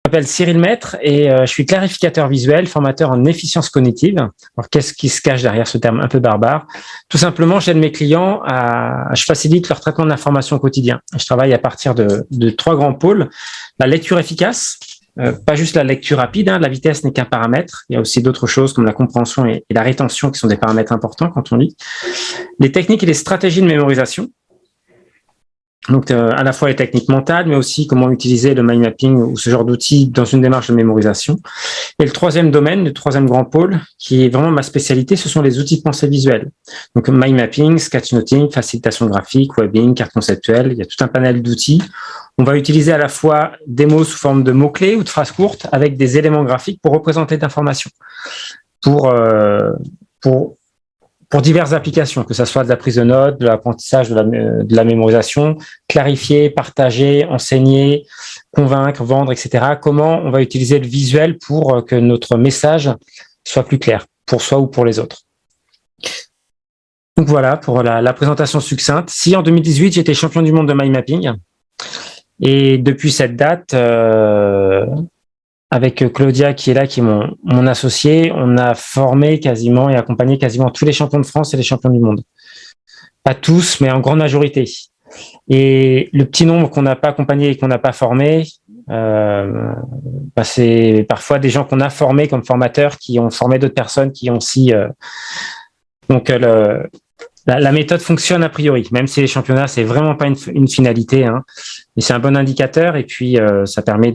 m'appelle Cyril Maître et je suis clarificateur visuel, formateur en efficience cognitive. Alors, qu'est-ce qui se cache derrière ce terme un peu barbare? Tout simplement, j'aide mes clients je facilite leur traitement de l'information au quotidien. Je travaille à partir de 3 grands pôles. La lecture efficace, pas juste la lecture rapide, la vitesse n'est qu'un paramètre. Il y a aussi d'autres choses comme la compréhension et la rétention qui sont des paramètres importants quand on lit. Les techniques et les stratégies de mémorisation. Donc, à la fois les techniques mentales, mais aussi comment utiliser le mind mapping ou ce genre d'outils dans une démarche de mémorisation. Et le troisième domaine, le troisième grand pôle, qui est vraiment ma spécialité, ce sont les outils de pensée visuelle. Donc, mind mapping, sketchnoting, facilitation graphique, webbing, carte conceptuelle. Il y a tout un panel d'outils. On va utiliser à la fois des mots sous forme de mots-clés ou de phrases courtes avec des éléments graphiques pour représenter d'informations. Pour diverses applications, que ce soit de la prise de notes, de l'apprentissage, de la mémorisation, clarifier, partager, enseigner, convaincre, vendre, etc. Comment on va utiliser le visuel pour que notre message soit plus clair, pour soi ou pour les autres. Donc voilà, pour la présentation succincte. Si en 2018, j'étais champion du monde de mind mapping, et depuis cette date, avec Claudia qui est là, qui est mon associé, on a formé quasiment et accompagné quasiment tous les champions de France et les champions du monde. Pas tous, mais en grande majorité. Et le petit nombre qu'on n'a pas accompagné et qu'on n'a pas formé, c'est parfois des gens qu'on a formés comme formateurs qui ont formé d'autres personnes qui ont aussi... Donc, la méthode fonctionne a priori, même si les championnats, c'est vraiment pas une finalité, mais c'est un bon indicateur et puis ça permet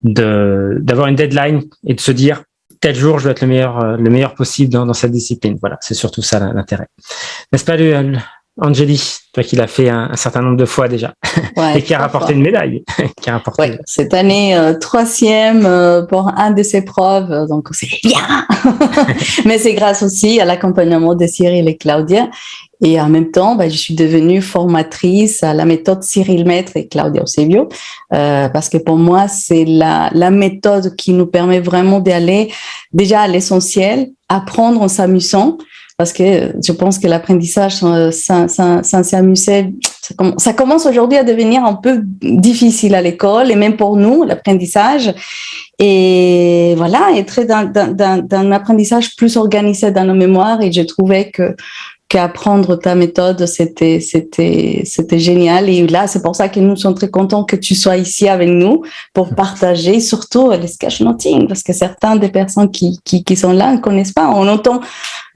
d'avoir une deadline et de se dire tel jour je dois être le meilleur possible dans cette discipline. Voilà, c'est surtout ça l'intérêt. N'est-ce pas, Angélie, toi qui l'as fait un certain nombre de fois déjà, et qui a rapporté une médaille. Cette année, 3e pour un de ses preuves, donc c'est bien. Mais c'est grâce aussi à l'accompagnement de Cyril et Claudia. Et en même temps, je suis devenue formatrice à la méthode Cyril Maître et Claudia Eusebio, parce que pour moi, c'est la méthode qui nous permet vraiment d'aller déjà à l'essentiel, apprendre en s'amusant, parce que je pense que l'apprentissage sans s'amuser, ça commence aujourd'hui à devenir un peu difficile à l'école, et même pour nous, l'apprentissage. Et voilà, être d'un apprentissage plus organisé dans nos mémoires, et je trouvais qu'apprendre ta méthode, c'était génial. Et là, c'est pour ça que nous sommes très contents que tu sois ici avec nous pour partager surtout le sketchnoting, parce que certaines des personnes qui sont là ne connaissent pas. On entend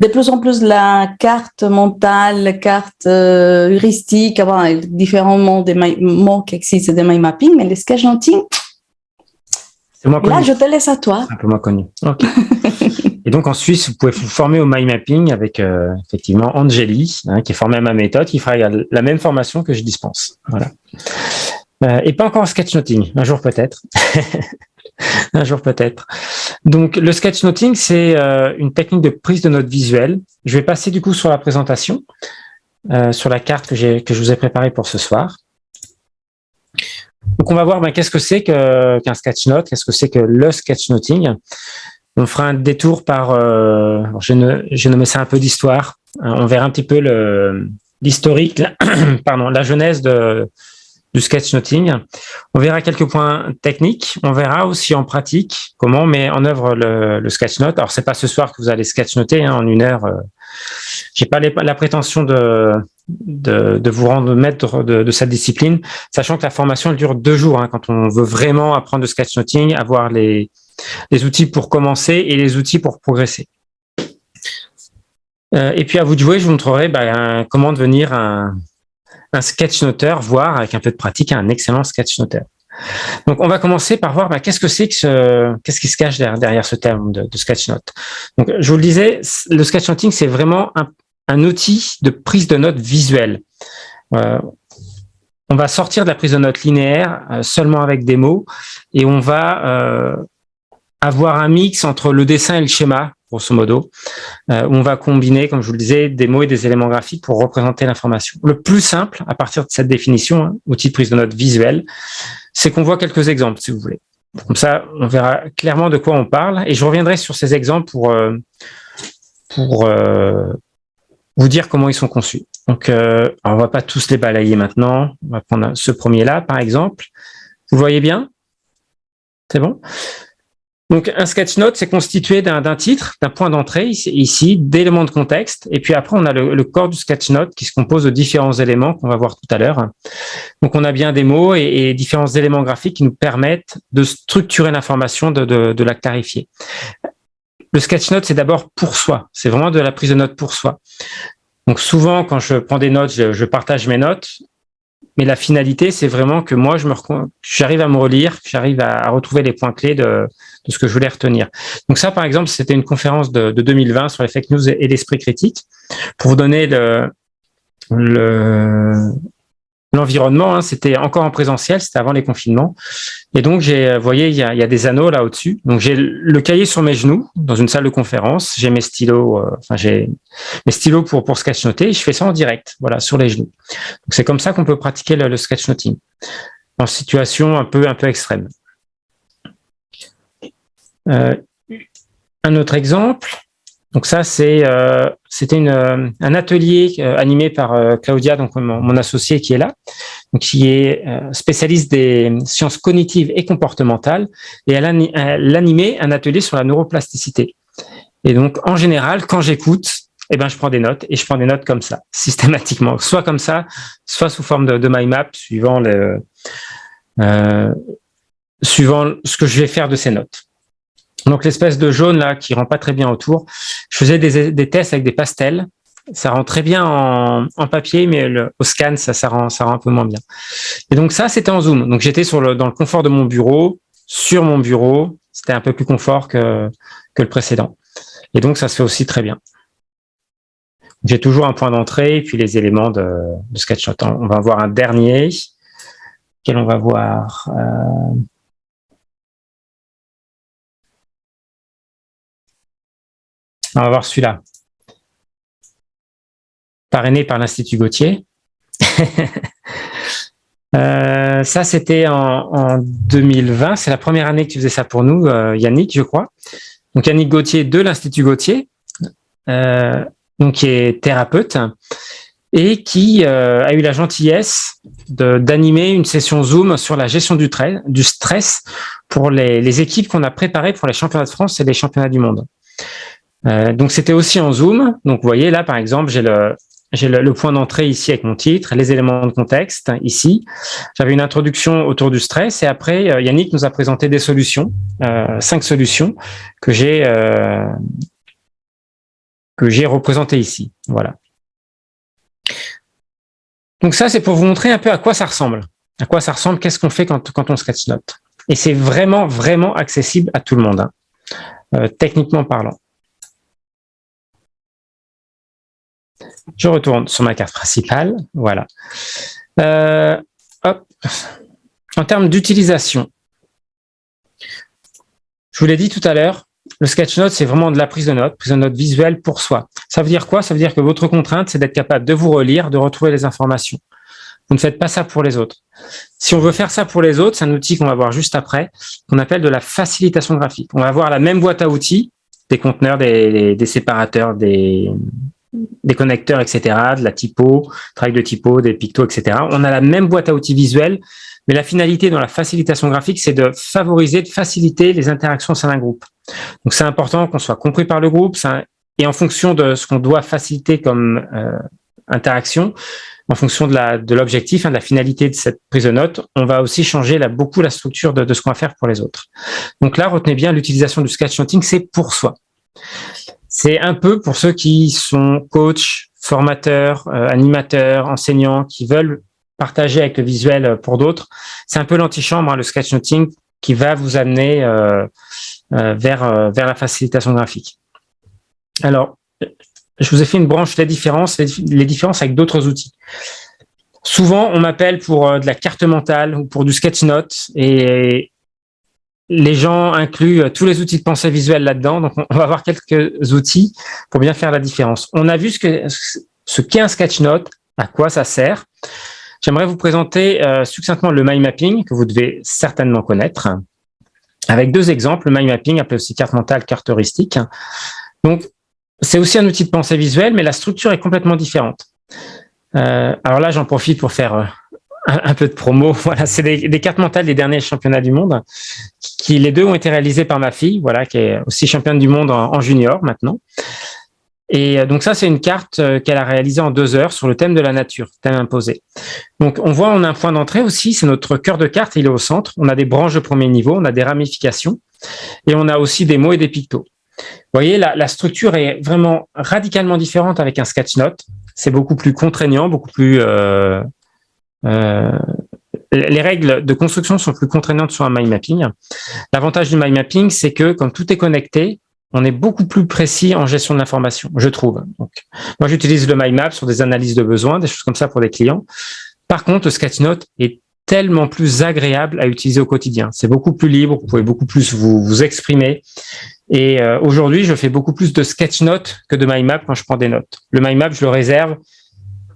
de plus en plus la carte mentale, la carte heuristique, différents mots qui existent de mind mapping, mais le sketchnoting, là, je te laisse à toi. Un peu moins connu. Ok. Et donc, en Suisse, vous pouvez vous former au mind mapping avec, effectivement, Angélie, qui est formée à ma méthode, qui fera la même formation que je dispense. Voilà. Et pas encore en sketchnoting. Un jour peut-être. Un jour peut-être. Donc, le sketchnoting, c'est une technique de prise de notes visuelle. Je vais passer du coup sur la présentation, sur la carte que je vous ai préparée pour ce soir. Donc, on va voir qu'est-ce que c'est qu'un sketchnote, qu'est-ce que c'est que le sketchnoting. On fera un détour par, j'ai nommé ça un peu d'histoire. On verra un petit peu l'historique, la genèse du sketchnoting. On verra quelques points techniques. On verra aussi en pratique comment on met en œuvre le sketchnote. Alors, c'est pas ce soir que vous allez sketchnoter en 1 heure. J'ai pas la prétention de vous rendre maître de cette discipline, sachant que la formation elle dure 2 jours. Quand on veut vraiment apprendre le sketchnoting, avoir les outils pour commencer et les outils pour progresser. Et puis à vous de jouer, je vous montrerai comment devenir un sketchnoteur, voire avec un peu de pratique, un excellent sketchnoteur. Donc on va commencer par voir qu'est-ce qui se cache derrière ce terme de sketchnote. Donc je vous le disais, le sketchnoting c'est vraiment un outil de prise de notes visuelle. On va sortir de la prise de notes linéaire seulement avec des mots et on va avoir un mix entre le dessin et le schéma, grosso modo, où on va combiner, comme je vous le disais, des mots et des éléments graphiques pour représenter l'information. Le plus simple, à partir de cette définition, outil de prise de notes visuelle, c'est qu'on voit quelques exemples, si vous voulez. Comme ça, on verra clairement de quoi on parle, et je reviendrai sur ces exemples pour vous dire comment ils sont conçus. Donc, on va pas tous les balayer maintenant. On va prendre ce premier-là, par exemple. Vous voyez bien ? C'est bon? Donc, un sketch note, c'est constitué d'un titre, d'un point d'entrée, ici, d'éléments de contexte. Et puis après, on a le corps du sketch note qui se compose de différents éléments qu'on va voir tout à l'heure. Donc, on a bien des mots et différents éléments graphiques qui nous permettent de structurer l'information, de la clarifier. Le sketch note, c'est d'abord pour soi. C'est vraiment de la prise de notes pour soi. Donc, souvent, quand je prends des notes, je partage mes notes. Mais la finalité, c'est vraiment que moi, j'arrive à me relire, que j'arrive à retrouver les points clés de ce que je voulais retenir. Donc ça, par exemple, c'était une conférence de 2020 sur les fake news et l'esprit critique. Pour vous donner l'environnement, c'était encore en présentiel, c'était avant les confinements. Et donc, vous voyez, il y a des anneaux là au-dessus. Donc, j'ai le cahier sur mes genoux dans une salle de conférence. J'ai mes stylos, j'ai mes stylos pour sketchnoter. Et je fais ça en direct, voilà, sur les genoux. Donc, c'est comme ça qu'on peut pratiquer le sketchnoting en situation un peu extrême. Un autre exemple. Donc ça, c'était un atelier animé par Claudia, donc mon associée qui est là, donc qui est spécialiste des sciences cognitives et comportementales, et elle animait un atelier sur la neuroplasticité. Et donc, en général, quand j'écoute, je prends des notes, et je prends des notes comme ça, systématiquement, soit comme ça, soit sous forme de mind map, suivant ce que je vais faire de ces notes. Donc, l'espèce de jaune là qui rend pas très bien autour, je faisais des tests avec des pastels. Ça rend très bien en papier, mais au scan, ça rend un peu moins bien. Et donc ça, c'était en Zoom. Donc j'étais dans le confort de mon bureau, sur mon bureau. C'était un peu plus confort que le précédent. Et donc ça se fait aussi très bien. J'ai toujours un point d'entrée et puis les éléments de sketchnote. On va voir un dernier, quel on va voir. On va voir celui-là. Parrainé par l'Institut Gautier. Ça, c'était en 2020. C'est la première année que tu faisais ça pour nous, Yannick, je crois. Donc, Yannick Gautier de l'Institut Gautier, donc qui est thérapeute et qui a eu la gentillesse d'animer une session Zoom sur la gestion du stress pour les équipes qu'on a préparées pour les championnats de France et les championnats du monde. Donc, c'était aussi en Zoom. Donc, vous voyez, là, par exemple, j'ai le point d'entrée ici avec mon titre, les éléments de contexte ici. J'avais une introduction autour du stress et après, Yannick nous a présenté des solutions, 5 solutions que j'ai représentées ici. Voilà. Donc ça, c'est pour vous montrer un peu à quoi ça ressemble. À quoi ça ressemble, qu'est-ce qu'on fait quand on sketchnote. Et c'est vraiment, vraiment accessible à tout le monde, techniquement parlant. Je retourne sur ma carte principale. Voilà. Hop. En termes d'utilisation, je vous l'ai dit tout à l'heure, le sketchnote, c'est vraiment de la prise de notes visuelle pour soi. Ça veut dire quoi? Ça veut dire que votre contrainte, c'est d'être capable de vous relire, de retrouver les informations. Vous ne faites pas ça pour les autres. Si on veut faire ça pour les autres, c'est un outil qu'on va voir juste après, qu'on appelle de la facilitation graphique. On va avoir la même boîte à outils, des conteneurs, des séparateurs, des connecteurs, etc., de la typo, travail de typo, des pictos, etc. On a la même boîte à outils visuelle, mais la finalité dans la facilitation graphique, c'est de favoriser, de faciliter les interactions au sein d'un groupe. Donc, c'est important qu'on soit compris par le groupe, et en fonction de ce qu'on doit faciliter comme interaction, en fonction de l'objectif, de la finalité de cette prise de notes, on va aussi changer beaucoup la structure de ce qu'on va faire pour les autres. Donc là, retenez bien, l'utilisation du sketchnoting, c'est pour soi. C'est un peu pour ceux qui sont coachs, formateurs, animateurs, enseignants, qui veulent partager avec le visuel pour d'autres. C'est un peu l'antichambre, le sketchnoting, qui va vous amener vers la facilitation graphique. Alors, je vous ai fait une branche les différences avec d'autres outils. Souvent, on m'appelle pour de la carte mentale ou pour du sketchnote et les gens incluent tous les outils de pensée visuelle là-dedans. Donc, on va voir quelques outils pour bien faire la différence. On a vu ce qu'est un sketchnote, à quoi ça sert. J'aimerais vous présenter succinctement le mind mapping que vous devez certainement connaître avec 2 exemples. Le mind mapping, appelé aussi carte mentale, carte heuristique. Donc, c'est aussi un outil de pensée visuelle, mais la structure est complètement différente. Alors là, j'en profite pour faire un peu de promo. Voilà, c'est des cartes mentales des derniers championnats du monde, qui les deux ont été réalisées par ma fille, voilà, qui est aussi championne du monde en junior maintenant. Et donc ça, c'est une carte qu'elle a réalisée en 2 heures sur le thème de la nature, thème imposé. Donc on voit, on a un point d'entrée aussi, c'est notre cœur de carte, il est au centre. On a des branches de premier niveau, on a des ramifications, et on a aussi des mots et des pictos. Vous voyez, la structure est vraiment radicalement différente avec un sketch note. C'est beaucoup plus contraignant, beaucoup plus... les règles de construction sont plus contraignantes sur un mind mapping. L'avantage du mind mapping, c'est que comme tout est connecté, on est beaucoup plus précis en gestion de l'information, je trouve. Donc, moi, j'utilise le mind map sur des analyses de besoins, des choses comme ça pour des clients. Par contre, le sketch note est tellement plus agréable à utiliser au quotidien. C'est beaucoup plus libre, vous pouvez beaucoup plus vous exprimer. Et aujourd'hui, je fais beaucoup plus de sketch notes que de mind map quand je prends des notes. Le mind map, je le réserve.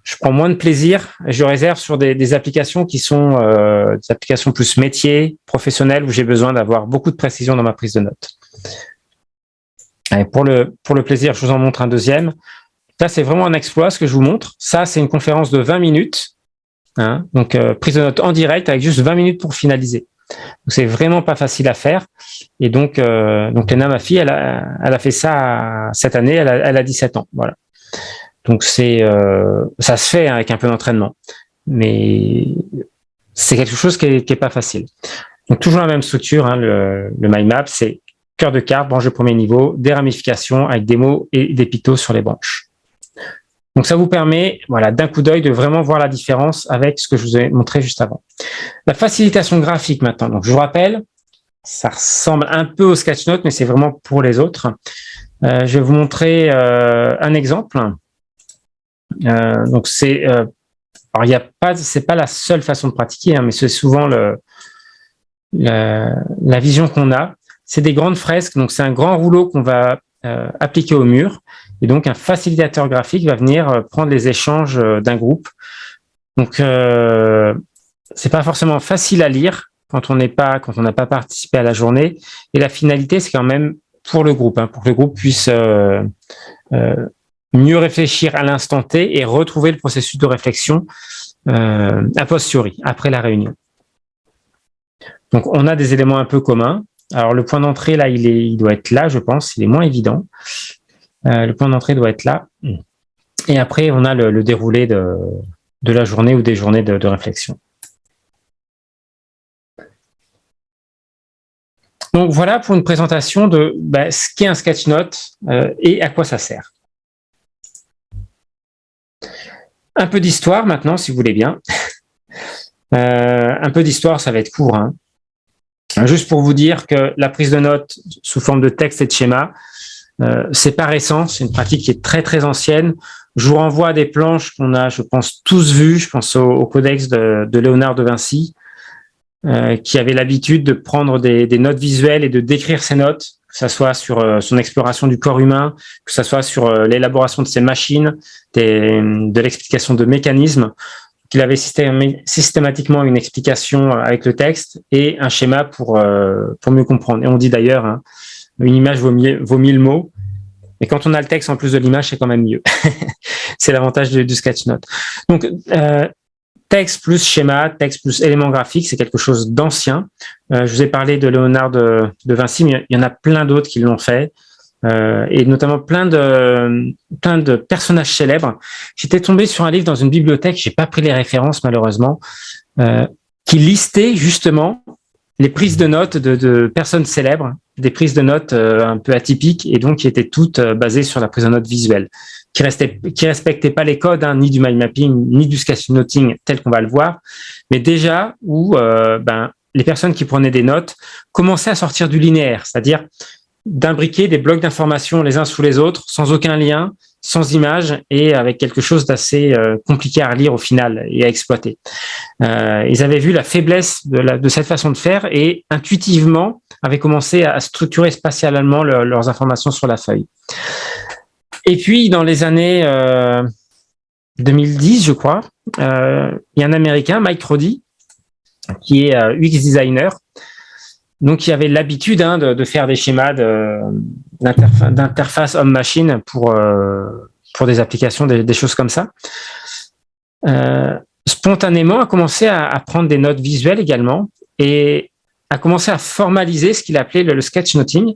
Je prends moins de plaisir. Je le réserve sur des applications qui sont des applications plus métiers, professionnelles, où j'ai besoin d'avoir beaucoup de précision dans ma prise de notes. Et pour le plaisir, je vous en montre un deuxième. Ça, c'est vraiment un exploit, ce que je vous montre. Ça, c'est une conférence de 20 minutes. Hein, donc, prise de notes en direct avec juste 20 minutes pour finaliser. Donc, c'est vraiment pas facile à faire. Et donc Léna, ma fille, elle a fait ça cette année. Elle a 17 ans. Voilà. Donc, ça se fait avec un peu d'entraînement. Mais c'est quelque chose qui est pas facile. Donc, toujours la même structure, hein, le mind map, c'est cœur de carte, branche de premier niveau, des ramifications avec des mots et des pictos sur les branches. Donc, ça vous permet, voilà, d'un coup d'œil de vraiment voir la différence avec ce que je vous ai montré juste avant. La facilitation graphique maintenant. Donc, je vous rappelle, ça ressemble un peu au sketchnote, mais c'est vraiment pour les autres. Je vais vous montrer un exemple. Donc, alors c'est pas la seule façon de pratiquer, hein, mais c'est souvent la vision qu'on a. C'est des grandes fresques, donc c'est un grand rouleau qu'on va appliquer au mur, et donc un facilitateur graphique va venir prendre les échanges d'un groupe. Donc c'est pas forcément facile à lire quand on n'a pas participé à la journée, et la finalité c'est quand même pour le groupe, hein, pour que le groupe puisse mieux réfléchir à l'instant T et retrouver le processus de réflexion a posteriori, après la réunion. Donc on a des éléments un peu communs. Alors, le point d'entrée, là, il doit être là, je pense. Il est moins évident. Le point d'entrée doit être là. Et après, on a le déroulé de la journée ou des journées de réflexion. Donc, voilà pour une présentation de ce qu'est un sketch note et à quoi ça sert. Un peu d'histoire maintenant, si vous voulez bien. Un peu d'histoire, ça va être court, hein. Juste pour vous dire que la prise de notes sous forme de texte et de schéma, c'est pas récent, c'est une pratique qui est très très ancienne. Je vous renvoie à des planches qu'on a, je pense, tous vues. Je pense au codex de Léonard de Vinci, qui avait l'habitude de prendre des notes visuelles et de décrire ses notes, que ce soit sur son exploration du corps humain, que ce soit sur l'élaboration de ses machines, de l'explication de mécanismes. Qu'il avait systématiquement une explication avec le texte et un schéma pour mieux comprendre. Et on dit d'ailleurs, hein, une image vaut 1000 mots. Et quand on a le texte en plus de l'image, c'est quand même mieux. C'est l'avantage du sketchnote. Donc, texte plus schéma, texte plus élément graphique, c'est quelque chose d'ancien. Je vous ai parlé de Léonard de Vinci, mais il y en a plein d'autres qui l'ont fait. Et notamment plein de personnages célèbres. J'étais tombé sur un livre dans une bibliothèque, j'ai pas pris les références malheureusement, qui listait justement les prises de notes de personnes célèbres, des prises de notes un peu atypiques et donc qui étaient toutes basées sur la prise de notes visuelle, qui respectaient pas les codes, hein, ni du mind mapping ni du sketchnoting tel qu'on va le voir, mais déjà où les personnes qui prenaient des notes commençaient à sortir du linéaire, c'est-à-dire d'imbriquer des blocs d'informations les uns sous les autres, sans aucun lien, sans image et avec quelque chose d'assez compliqué à relire au final et à exploiter. Ils avaient vu la faiblesse de cette façon de faire et intuitivement avaient commencé à structurer spatialement leurs informations sur la feuille. Et puis, dans les années 2010, je crois, il y a un Américain, Mike Roddy, qui est UX designer, donc il avait l'habitude de faire des schémas d'interface homme-machine pour des applications, des choses comme ça. spontanément, a commencé à prendre des notes visuelles également et a commencé à formaliser ce qu'il appelait le sketchnoting.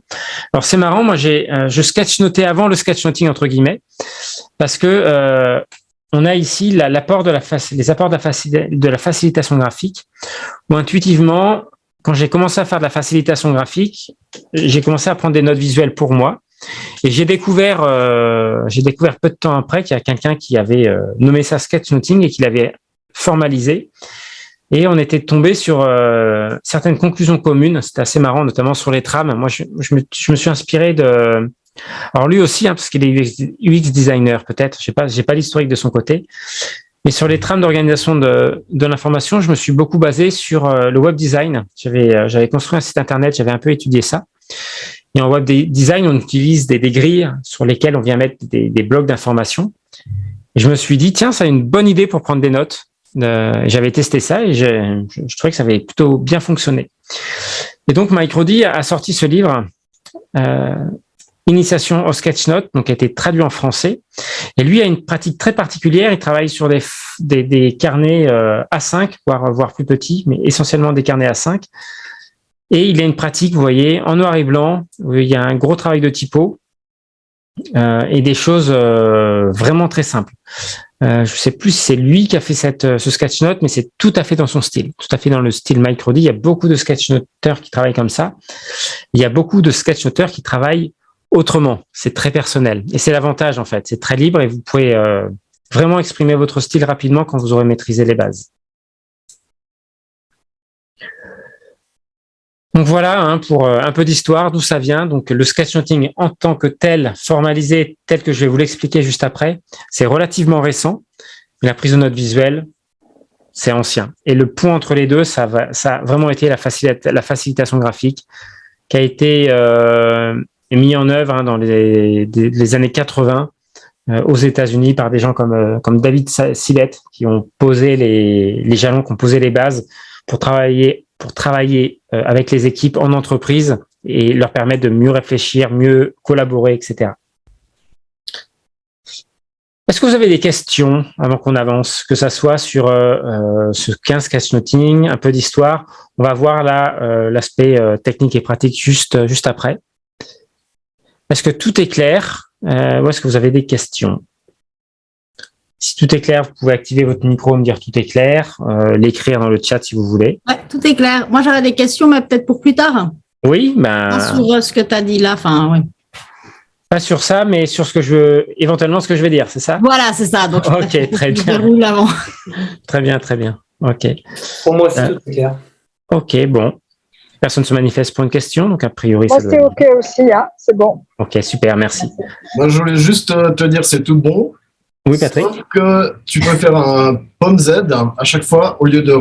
Alors c'est marrant, moi je sketchnotais avant le sketchnoting entre guillemets, parce que on a ici l'apport les apports de la facilitation graphique, où intuitivement, quand j'ai commencé à faire de la facilitation graphique, j'ai commencé à prendre des notes visuelles pour moi. Et j'ai découvert peu de temps après qu'il y a quelqu'un qui avait nommé ça sketchnoting et qui l'avait formalisé. Et on était tombé sur certaines conclusions communes. C'était assez marrant, notamment sur les trames. Moi, je me suis inspiré de... Alors lui aussi, parce qu'il est UX designer peut-être. J'ai pas l'historique de son côté. Mais sur les trames d'organisation de l'information, je me suis beaucoup basé sur le web design. J'avais construit un site internet, j'avais un peu étudié ça. Et en web design, on utilise des grilles sur lesquelles on vient mettre des blocs d'informations. Et je me suis dit, tiens, ça a une bonne idée pour prendre des notes. J'avais testé ça et je trouvais que ça avait plutôt bien fonctionné. Et donc, Mike Roddy a sorti ce livre, Initiation au Sketchnote, donc qui a été traduit en français. Et lui a une pratique très particulière. Il travaille sur des carnets A5, voire plus petits, mais essentiellement des carnets A5. Et il a une pratique, vous voyez, en noir et blanc, où il y a un gros travail de typo et des choses vraiment très simples. Je sais plus si c'est lui qui a fait ce sketchnote, mais c'est tout à fait dans son style, tout à fait dans le style Mike Roddy. Il y a beaucoup de sketchnoteurs qui travaillent comme ça. Il y a beaucoup de sketchnoteurs qui travaillent autrement. C'est très personnel. Et c'est l'avantage, en fait. C'est très libre et vous pouvez vraiment exprimer votre style rapidement quand vous aurez maîtrisé les bases. Donc voilà, pour un peu d'histoire, d'où ça vient. Donc le sketchnoting en tant que tel, formalisé, tel que je vais vous l'expliquer juste après, c'est relativement récent. Mais la prise de notes visuelle, c'est ancien. Et le point entre les deux, ça a vraiment été la facilitation graphique qui a été mis en œuvre dans les années 80 aux États-Unis par des gens comme David Sillett qui ont posé les jalons, qui ont posé les bases pour travailler avec les équipes en entreprise et leur permettre de mieux réfléchir, mieux collaborer, etc. Est-ce que vous avez des questions avant qu'on avance, que ça soit sur ce 15 sketchnoting, un peu d'histoire? On va voir là l'aspect technique et pratique juste après. Est-ce que tout est clair ou est-ce que vous avez des questions? Si tout est clair, vous pouvez activer votre micro, me dire tout est clair, l'écrire dans le chat si vous voulez. Ouais, tout est clair. Moi, j'aurais des questions, mais peut-être pour plus tard. Oui, sur ce que tu as dit là, ouais. Pas sur ça, mais sur éventuellement ce que je vais dire, c'est ça? Voilà, c'est ça. Donc, ok, très bien. Déroule avant. Très bien. Ok. Pour moi aussi, tout est clair. Ok, bon. Personne ne se manifeste pour une question, donc a priori... Moi, c'est ok aussi, hein, c'est bon. Ok, super, merci. Moi, je voulais juste te dire, c'est tout bon. Oui, Patrick. Sauf que tu peux faire un pomme Z à chaque fois, au lieu de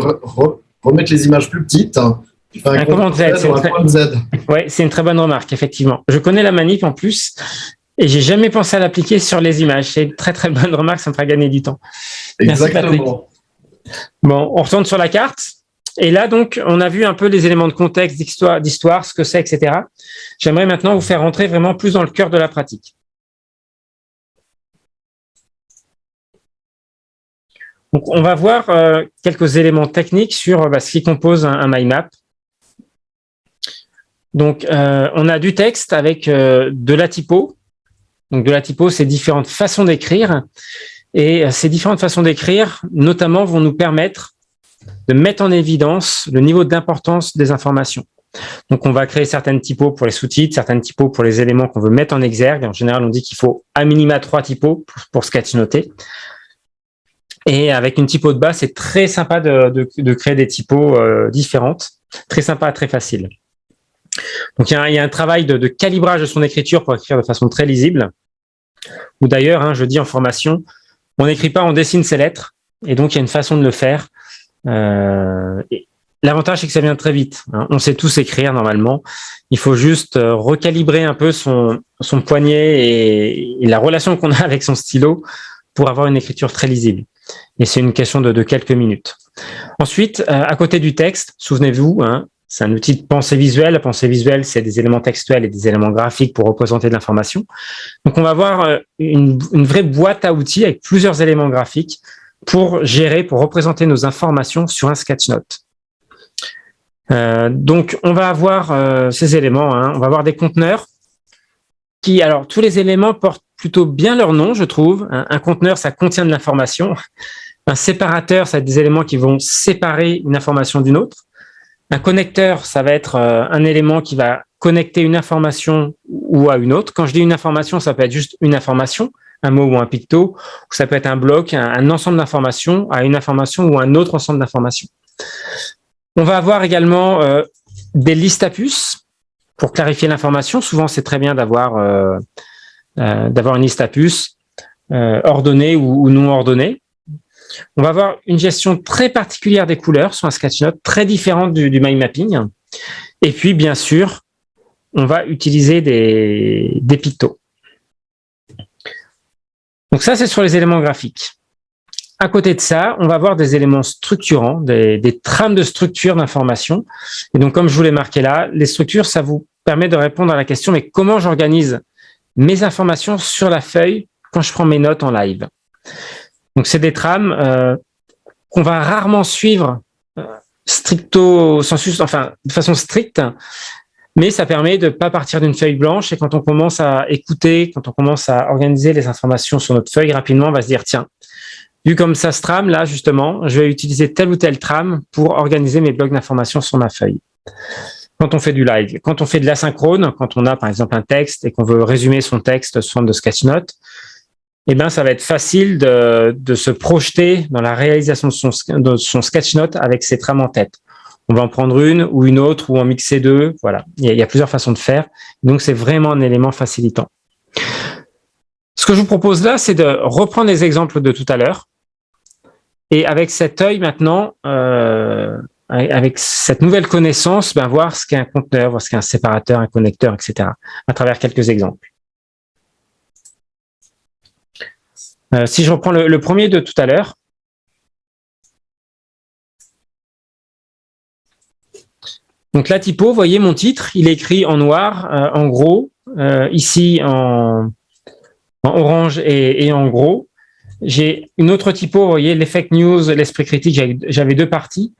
remettre les images plus petites. Tu fais un commande Z, pomme Z. Ouais, c'est une très bonne remarque, effectivement. Je connais la manip en plus, et j'ai jamais pensé à l'appliquer sur les images. C'est une très très bonne remarque, ça me fera gagner du temps. Exactement. Bon, on retourne sur la carte. Et là, donc, on a vu un peu les éléments de contexte, d'histoire, ce que c'est, etc. J'aimerais maintenant vous faire rentrer vraiment plus dans le cœur de la pratique. Donc, on va voir quelques éléments techniques sur ce qui compose un mind map. Donc, on a du texte avec de la typo. Donc, de la typo, c'est différentes façons d'écrire. Et ces différentes façons d'écrire, notamment, vont nous permettre de mettre en évidence le niveau d'importance des informations. Donc, on va créer certaines typos pour les sous-titres, certaines typos pour les éléments qu'on veut mettre en exergue. En général, on dit qu'il faut à minima 3 typos pour sketchnoter. Et avec une typo de base, c'est très sympa de créer des typos différentes. Très sympa, très facile. Donc, il y a un travail de calibrage de son écriture pour écrire de façon très lisible. Ou d'ailleurs, je dis en formation, on n'écrit pas, on dessine ses lettres. Et donc, il y a une façon de le faire. L'avantage, c'est que ça vient très vite. On sait tous écrire normalement. Il faut juste recalibrer un peu son poignet et la relation qu'on a avec son stylo pour avoir une écriture très lisible. Et c'est une question de quelques minutes. Ensuite, à côté du texte, souvenez-vous, c'est un outil de pensée visuelle. La pensée visuelle, c'est des éléments textuels et des éléments graphiques pour représenter de l'information. Donc, on va avoir une vraie boîte à outils avec plusieurs éléments graphiques pour gérer, pour représenter nos informations sur un sketch-note. Donc, on va avoir ces éléments. On va avoir des conteneurs qui, alors, tous les éléments portent plutôt bien leur nom, je trouve. Un conteneur, ça contient de l'information. Un séparateur, ça va être des éléments qui vont séparer une information d'une autre. Un connecteur, ça va être un élément qui va connecter une information ou à une autre. Quand je dis une information, ça peut être juste une information, un mot ou un picto, ou ça peut être un bloc, un ensemble d'informations à une information ou un autre ensemble d'informations. On va avoir également des listes à puces pour clarifier l'information. Souvent, c'est très bien d'avoir une liste à puces ordonnée ou non ordonnée. On va avoir une gestion très particulière des couleurs sur un sketch-note, très différente du mind mapping. Et puis, bien sûr, on va utiliser des pictos. Donc ça, c'est sur les éléments graphiques. À côté de ça, on va avoir des éléments structurants, des trames de structure d'information. Et donc, comme je vous l'ai marqué là, les structures, ça vous permet de répondre à la question, mais comment j'organise mes informations sur la feuille quand je prends mes notes en live? Donc, c'est des trames qu'on va rarement suivre stricto sensu, enfin, de façon stricte, mais ça permet de ne pas partir d'une feuille blanche. Et quand on commence à écouter, quand on commence à organiser les informations sur notre feuille, rapidement, on va se dire, tiens, vu comme ça se trame, là, justement, je vais utiliser telle ou telle trame pour organiser mes blocs d'informations sur ma feuille. Quand on fait du live, quand on fait de l'asynchrone, quand on a, par exemple, un texte et qu'on veut résumer son texte sous forme de sketch-note, eh ben, ça va être facile de se projeter dans la réalisation de son sketch-note avec ses trames en tête. On va en prendre une ou une autre ou en mixer deux. Voilà, il y a plusieurs façons de faire. Donc, c'est vraiment un élément facilitant. Ce que je vous propose là, c'est de reprendre les exemples de tout à l'heure. Et avec cet œil maintenant, avec cette nouvelle connaissance, ben, voir ce qu'est un conteneur, voir ce qu'est un séparateur, un connecteur, etc. à travers quelques exemples. Si je reprends le premier de tout à l'heure, donc la typo, vous voyez mon titre, il est écrit en noir, en gros, ici en orange et en gros. J'ai une autre typo, vous voyez, les fake news, l'esprit critique, j'avais deux parties.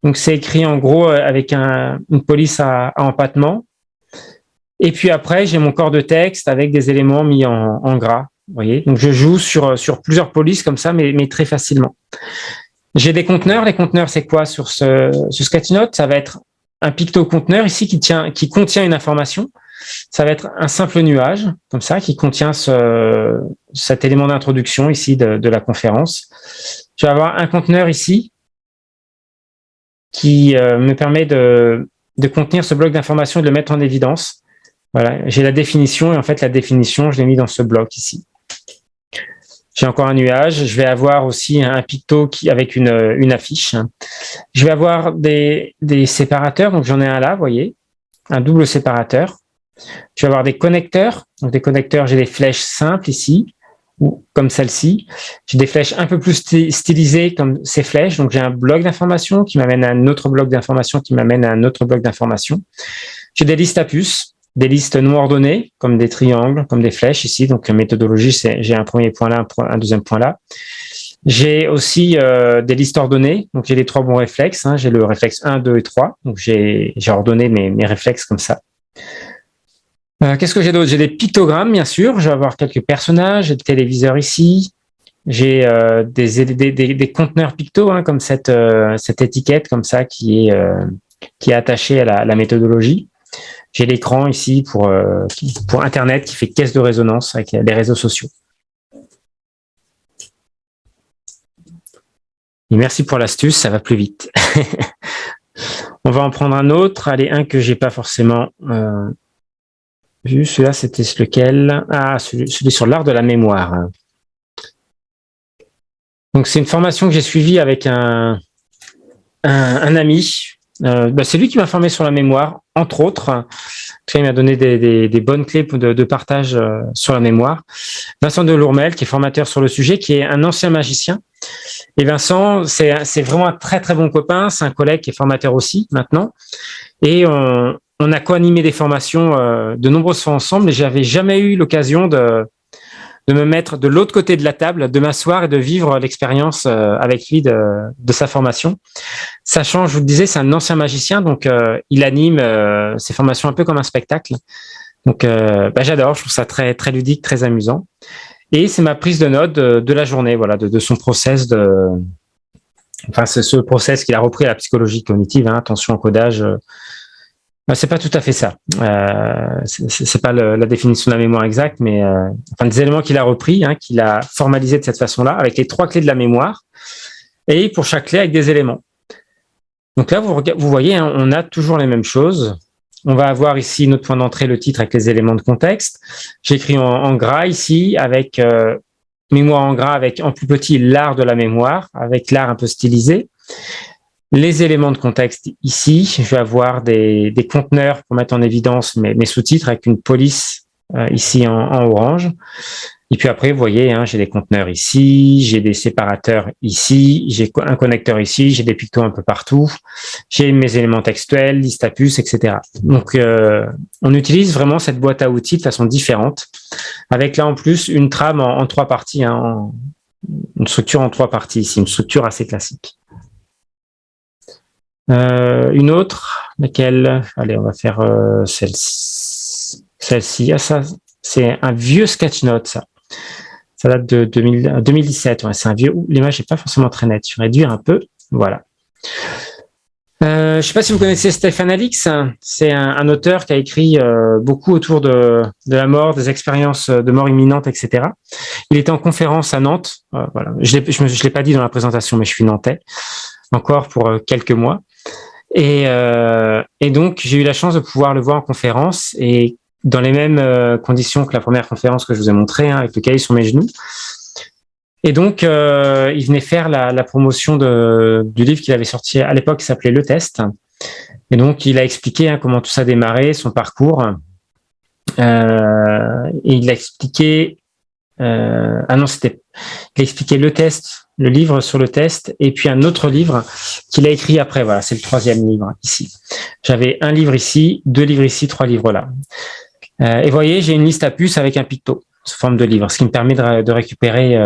Donc c'est écrit en gros avec une police à empattement. Et puis après, j'ai mon corps de texte avec des éléments mis en gras. Vous voyez, donc je joue sur plusieurs polices comme ça, mais très facilement. J'ai des conteneurs. Les conteneurs, c'est quoi sur ce sketch-note? Ça va être un picto-conteneur ici qui contient une information. Ça va être un simple nuage, comme ça, qui contient cet élément d'introduction ici de la conférence. Je vais avoir un conteneur ici qui me permet de contenir ce bloc d'information et de le mettre en évidence. Voilà, j'ai la définition et en fait, la définition, je l'ai mis dans ce bloc ici. J'ai encore un nuage. Je vais avoir aussi un picto avec une affiche. Je vais avoir des séparateurs. Donc, j'en ai un là, vous voyez, un double séparateur. Je vais avoir des connecteurs. Donc, des connecteurs, j'ai des flèches simples ici, ou comme celle-ci. J'ai des flèches un peu plus stylisées comme ces flèches. Donc, j'ai un bloc d'information qui m'amène à un autre bloc d'information qui m'amène à un autre bloc d'information. J'ai des listes à puces, des listes non ordonnées, comme des triangles, comme des flèches ici. Donc, méthodologie, j'ai un premier point là, un deuxième point là. J'ai aussi des listes ordonnées. Donc, j'ai les trois bons réflexes. J'ai le réflexe 1, 2 et 3. Donc, j'ai ordonné mes réflexes comme ça. Qu'est-ce que j'ai d'autre? J'ai des pictogrammes, bien sûr. Je vais avoir quelques personnages. J'ai le téléviseur ici. J'ai des conteneurs pictos, comme cette étiquette comme ça qui est attachée à la méthodologie. J'ai l'écran ici pour Internet qui fait caisse de résonance avec les réseaux sociaux. Et merci pour l'astuce, ça va plus vite. On va en prendre un autre. Allez, un que j'ai pas forcément vu. Celui-là, c'était lequel? Ah, celui sur l'art de la mémoire. Donc, c'est une formation que j'ai suivie avec un ami. C'est lui qui m'a formé sur la mémoire, entre autres. Il m'a donné des bonnes clés de partage sur la mémoire. Vincent Delourmel, qui est formateur sur le sujet, qui est un ancien magicien. Et Vincent, c'est vraiment un très, très bon copain. C'est un collègue qui est formateur aussi, maintenant. Et on a co-animé des formations, de nombreuses fois ensemble, mais j'avais jamais eu l'occasion de de me mettre de l'autre côté de la table, de m'asseoir et de vivre l'expérience avec lui de sa formation. Sachant, je vous le disais, c'est un ancien magicien, donc il anime ses formations un peu comme un spectacle. Donc, j'adore, je trouve ça très, très ludique, très amusant. Et c'est ma prise de notes de la journée, voilà, de son process c'est ce process qu'il a repris à la psychologie cognitive, attention au codage. C'est pas tout à fait ça. C'est pas la définition de la mémoire exacte, mais des éléments qu'il a repris, qu'il a formalisé de cette façon-là, avec les 3 clés de la mémoire, et pour chaque clé avec des éléments. Donc là, vous voyez, on a toujours les mêmes choses. On va avoir ici notre point d'entrée, le titre avec les éléments de contexte. J'ai écrit en gras ici avec mémoire en gras avec en plus petit l'art de la mémoire, avec l'art un peu stylisé. Les éléments de contexte ici, je vais avoir des conteneurs pour mettre en évidence mes sous-titres avec une police ici en orange. Et puis après, vous voyez, j'ai des conteneurs ici, j'ai des séparateurs ici, j'ai un connecteur ici, j'ai des pictos un peu partout, j'ai mes éléments textuels, liste à puces, etc. Donc, on utilise vraiment cette boîte à outils de façon différente, avec là en plus une trame en 3 parties, une structure en 3 parties ici, une structure assez classique. Une autre, laquelle? Allez, on va faire celle-ci. Ah, ça, c'est un vieux sketchnote, ça. Ça date de 2017. Ouais, c'est un vieux. L'image n'est pas forcément très nette. Je vais réduire un peu. Voilà. Je ne sais pas si vous connaissez Stefan Alix. C'est un auteur qui a écrit beaucoup autour de la mort, des expériences de mort imminente, etc. Il était en conférence à Nantes. Voilà. Je l'ai pas dit dans la présentation, mais je suis nantais encore pour quelques mois. Et donc, j'ai eu la chance de pouvoir le voir en conférence et dans les mêmes conditions que la première conférence que je vous ai montrée, avec le cahier sur mes genoux. Et donc, il venait faire la promotion du livre qu'il avait sorti à l'époque, qui s'appelait Le Test. Et donc, il a expliqué comment tout ça a démarré, son parcours. Et il a expliqué... il a expliqué Le Test, le livre sur le test, et puis un autre livre qu'il a écrit après. Voilà, c'est le 3e livre ici. J'avais un livre ici, 2 livres ici, 3 livres là. Et vous voyez, j'ai une liste à puces avec un picto sous forme de livre, ce qui me permet de récupérer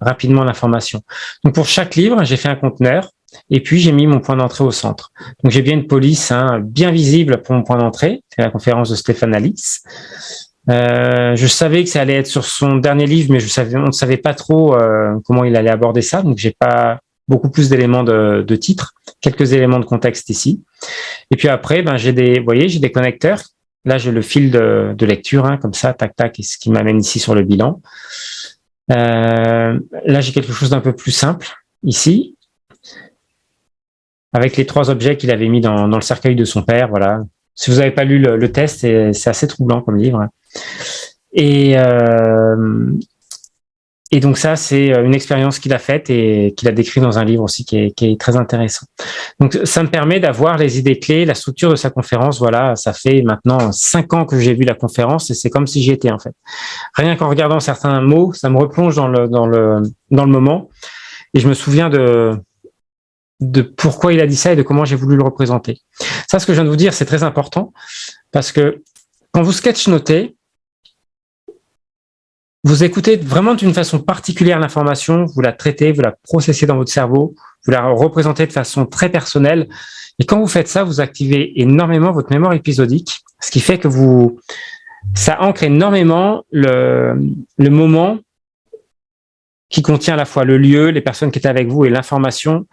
rapidement l'information. Donc pour chaque livre, j'ai fait un conteneur et puis j'ai mis mon point d'entrée au centre. Donc j'ai bien une police bien visible pour mon point d'entrée. C'est la conférence de Stefan Alix. Je savais que ça allait être sur son dernier livre, mais on ne savait pas trop comment il allait aborder ça. Donc j'ai pas beaucoup plus d'éléments de titre, quelques éléments de contexte ici. Et puis après, j'ai des connecteurs. Là, j'ai le fil de lecture, comme ça, tac, tac, et ce qui m'amène ici sur le bilan. Là, j'ai quelque chose d'un peu plus simple, ici, avec les 3 objets qu'il avait mis dans le cercueil de son père, voilà. Si vous n'avez pas lu le test, c'est assez troublant comme livre. Et donc ça, c'est une expérience qu'il a faite et qu'il a décrit dans un livre aussi qui est très intéressant. Donc ça me permet d'avoir les idées clés, la structure de sa conférence. Voilà, ça fait maintenant 5 ans que j'ai vu la conférence et c'est comme si j'y étais en fait. Rien qu'en regardant certains mots, ça me replonge dans le moment et je me souviens de pourquoi il a dit ça et de comment j'ai voulu le représenter. Ça, ce que je viens de vous dire, c'est très important parce que quand vous sketchnotez, vous écoutez vraiment d'une façon particulière l'information, vous la traitez, vous la processez dans votre cerveau, vous la représentez de façon très personnelle. Et quand vous faites ça, vous activez énormément votre mémoire épisodique, ce qui fait que ça ancre énormément le moment qui contient à la fois le lieu, les personnes qui étaient avec vous et l'information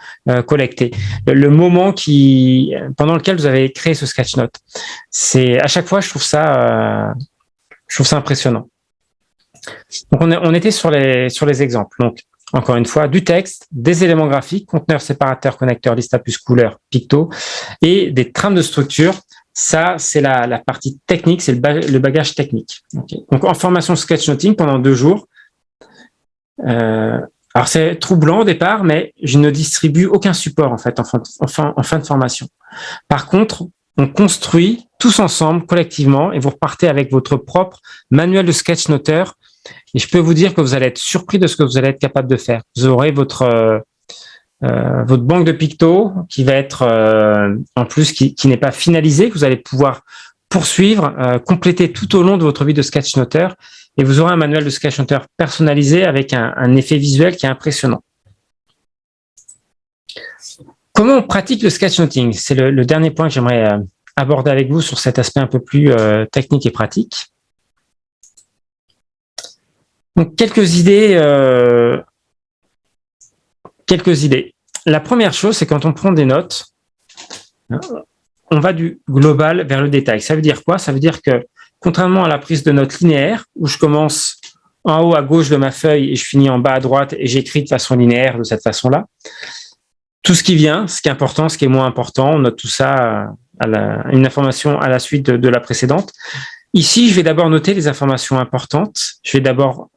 collectée. Le moment pendant lequel vous avez créé ce sketchnote. C'est à chaque fois, je trouve ça impressionnant. Donc on était sur les exemples. Donc encore une fois, du texte, des éléments graphiques, conteneurs, séparateurs, connecteurs, liste à puces, couleurs, pictos et des trames de structure. Ça, c'est la partie technique, c'est le bagage technique. Okay. Donc en formation sketchnoting pendant 2 jours. Alors c'est troublant au départ, mais je ne distribue aucun support en fait en fin de formation. Par contre, on construit tous ensemble, collectivement, et vous repartez avec votre propre manuel de sketchnoteur. Et je peux vous dire que vous allez être surpris de ce que vous allez être capable de faire. Vous aurez votre banque de pictos qui va être en plus qui n'est pas finalisée, que vous allez pouvoir poursuivre, compléter tout au long de votre vie de sketchnoteur et vous aurez un manuel de Sketchnoter personnalisé avec un effet visuel qui est impressionnant. Comment on pratique le sketchnoting? C'est le dernier point que j'aimerais aborder avec vous sur cet aspect un peu plus technique et pratique. Donc, quelques idées. La première chose, c'est quand on prend des notes, on va du global vers le détail. Ça veut dire quoi? Ça veut dire que, contrairement à la prise de notes linéaire, où je commence en haut à gauche de ma feuille et je finis en bas à droite et j'écris de façon linéaire de cette façon-là, tout ce qui vient, ce qui est important, ce qui est moins important, on note tout ça une information à la suite de la précédente. Ici, je vais d'abord noter les informations importantes. Je vais d'abord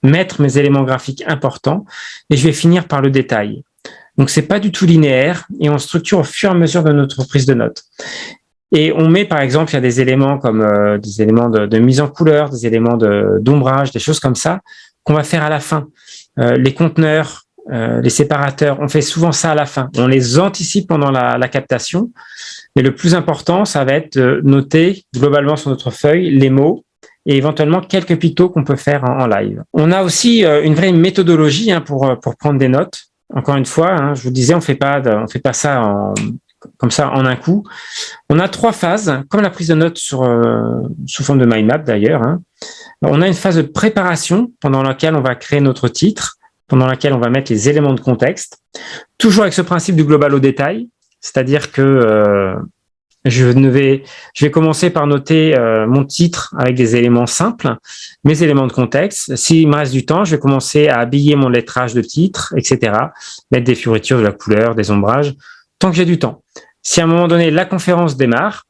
mettre mes éléments graphiques importants et je vais finir par le détail. Donc, c'est pas du tout linéaire et on structure au fur et à mesure de notre prise de notes. Et on met, par exemple, il y a des éléments comme des éléments de mise en couleur, des éléments d'ombrage, des choses comme ça qu'on va faire à la fin. Les conteneurs, les séparateurs, on fait souvent ça à la fin. On les anticipe pendant la captation. Mais le plus important, ça va être de noter globalement sur notre feuille les mots et éventuellement quelques pictos qu'on peut faire en live. On a aussi une vraie méthodologie pour prendre des notes. Encore une fois, je vous disais, on fait pas ça comme ça en un coup. On a 3 phases, comme la prise de notes sous forme de mind map d'ailleurs. On a une phase de préparation pendant laquelle on va créer notre titre, pendant laquelle on va mettre les éléments de contexte, toujours avec ce principe du global au détail, c'est-à-dire que je vais commencer par noter mon titre avec des éléments simples, mes éléments de contexte. S'il me reste du temps, je vais commencer à habiller mon lettrage de titre, etc., mettre des fioritures, de la couleur, des ombrages, tant que j'ai du temps. Si à un moment donné, la conférence démarre,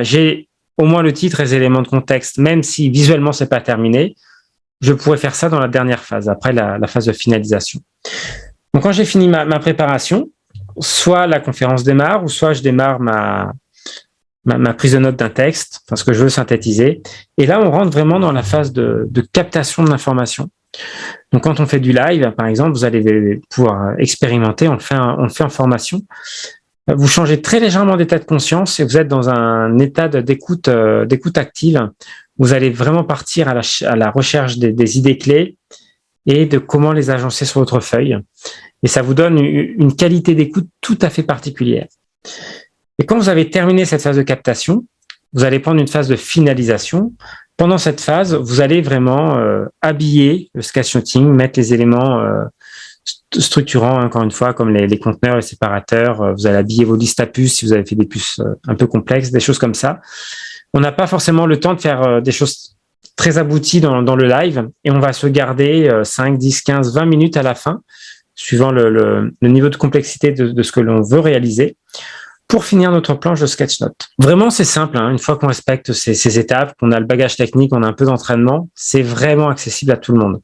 j'ai au moins le titre et les éléments de contexte, même si visuellement c'est pas terminé, je pourrais faire ça dans la dernière phase, après la phase de finalisation. Donc, quand j'ai fini ma préparation, soit la conférence démarre, ou soit je démarre ma prise de note d'un texte, parce que je veux synthétiser. Et là, on rentre vraiment dans la phase de captation de l'information. Donc, quand on fait du live, par exemple, vous allez pouvoir expérimenter, on le fait en formation. Vous changez très légèrement d'état de conscience et vous êtes dans un état d'écoute active. Vous allez vraiment partir à la recherche des idées clés et de comment les agencer sur votre feuille. Et ça vous donne une qualité d'écoute tout à fait particulière. Et quand vous avez terminé cette phase de captation, vous allez prendre une phase de finalisation. Pendant cette phase, vous allez vraiment habiller le sketchnoting, mettre les éléments structurants, encore une fois, comme les conteneurs, les séparateurs. Vous allez habiller vos listes à puces si vous avez fait des puces un peu complexes, des choses comme ça. On n'a pas forcément le temps de faire des choses très abouties dans le live et on va se garder 5, 10, 15, 20 minutes à la fin, suivant le niveau de complexité de ce que l'on veut réaliser, pour finir notre planche de sketchnote. Vraiment, c'est simple. Une fois qu'on respecte ces étapes, qu'on a le bagage technique, on a un peu d'entraînement, c'est vraiment accessible à tout le monde.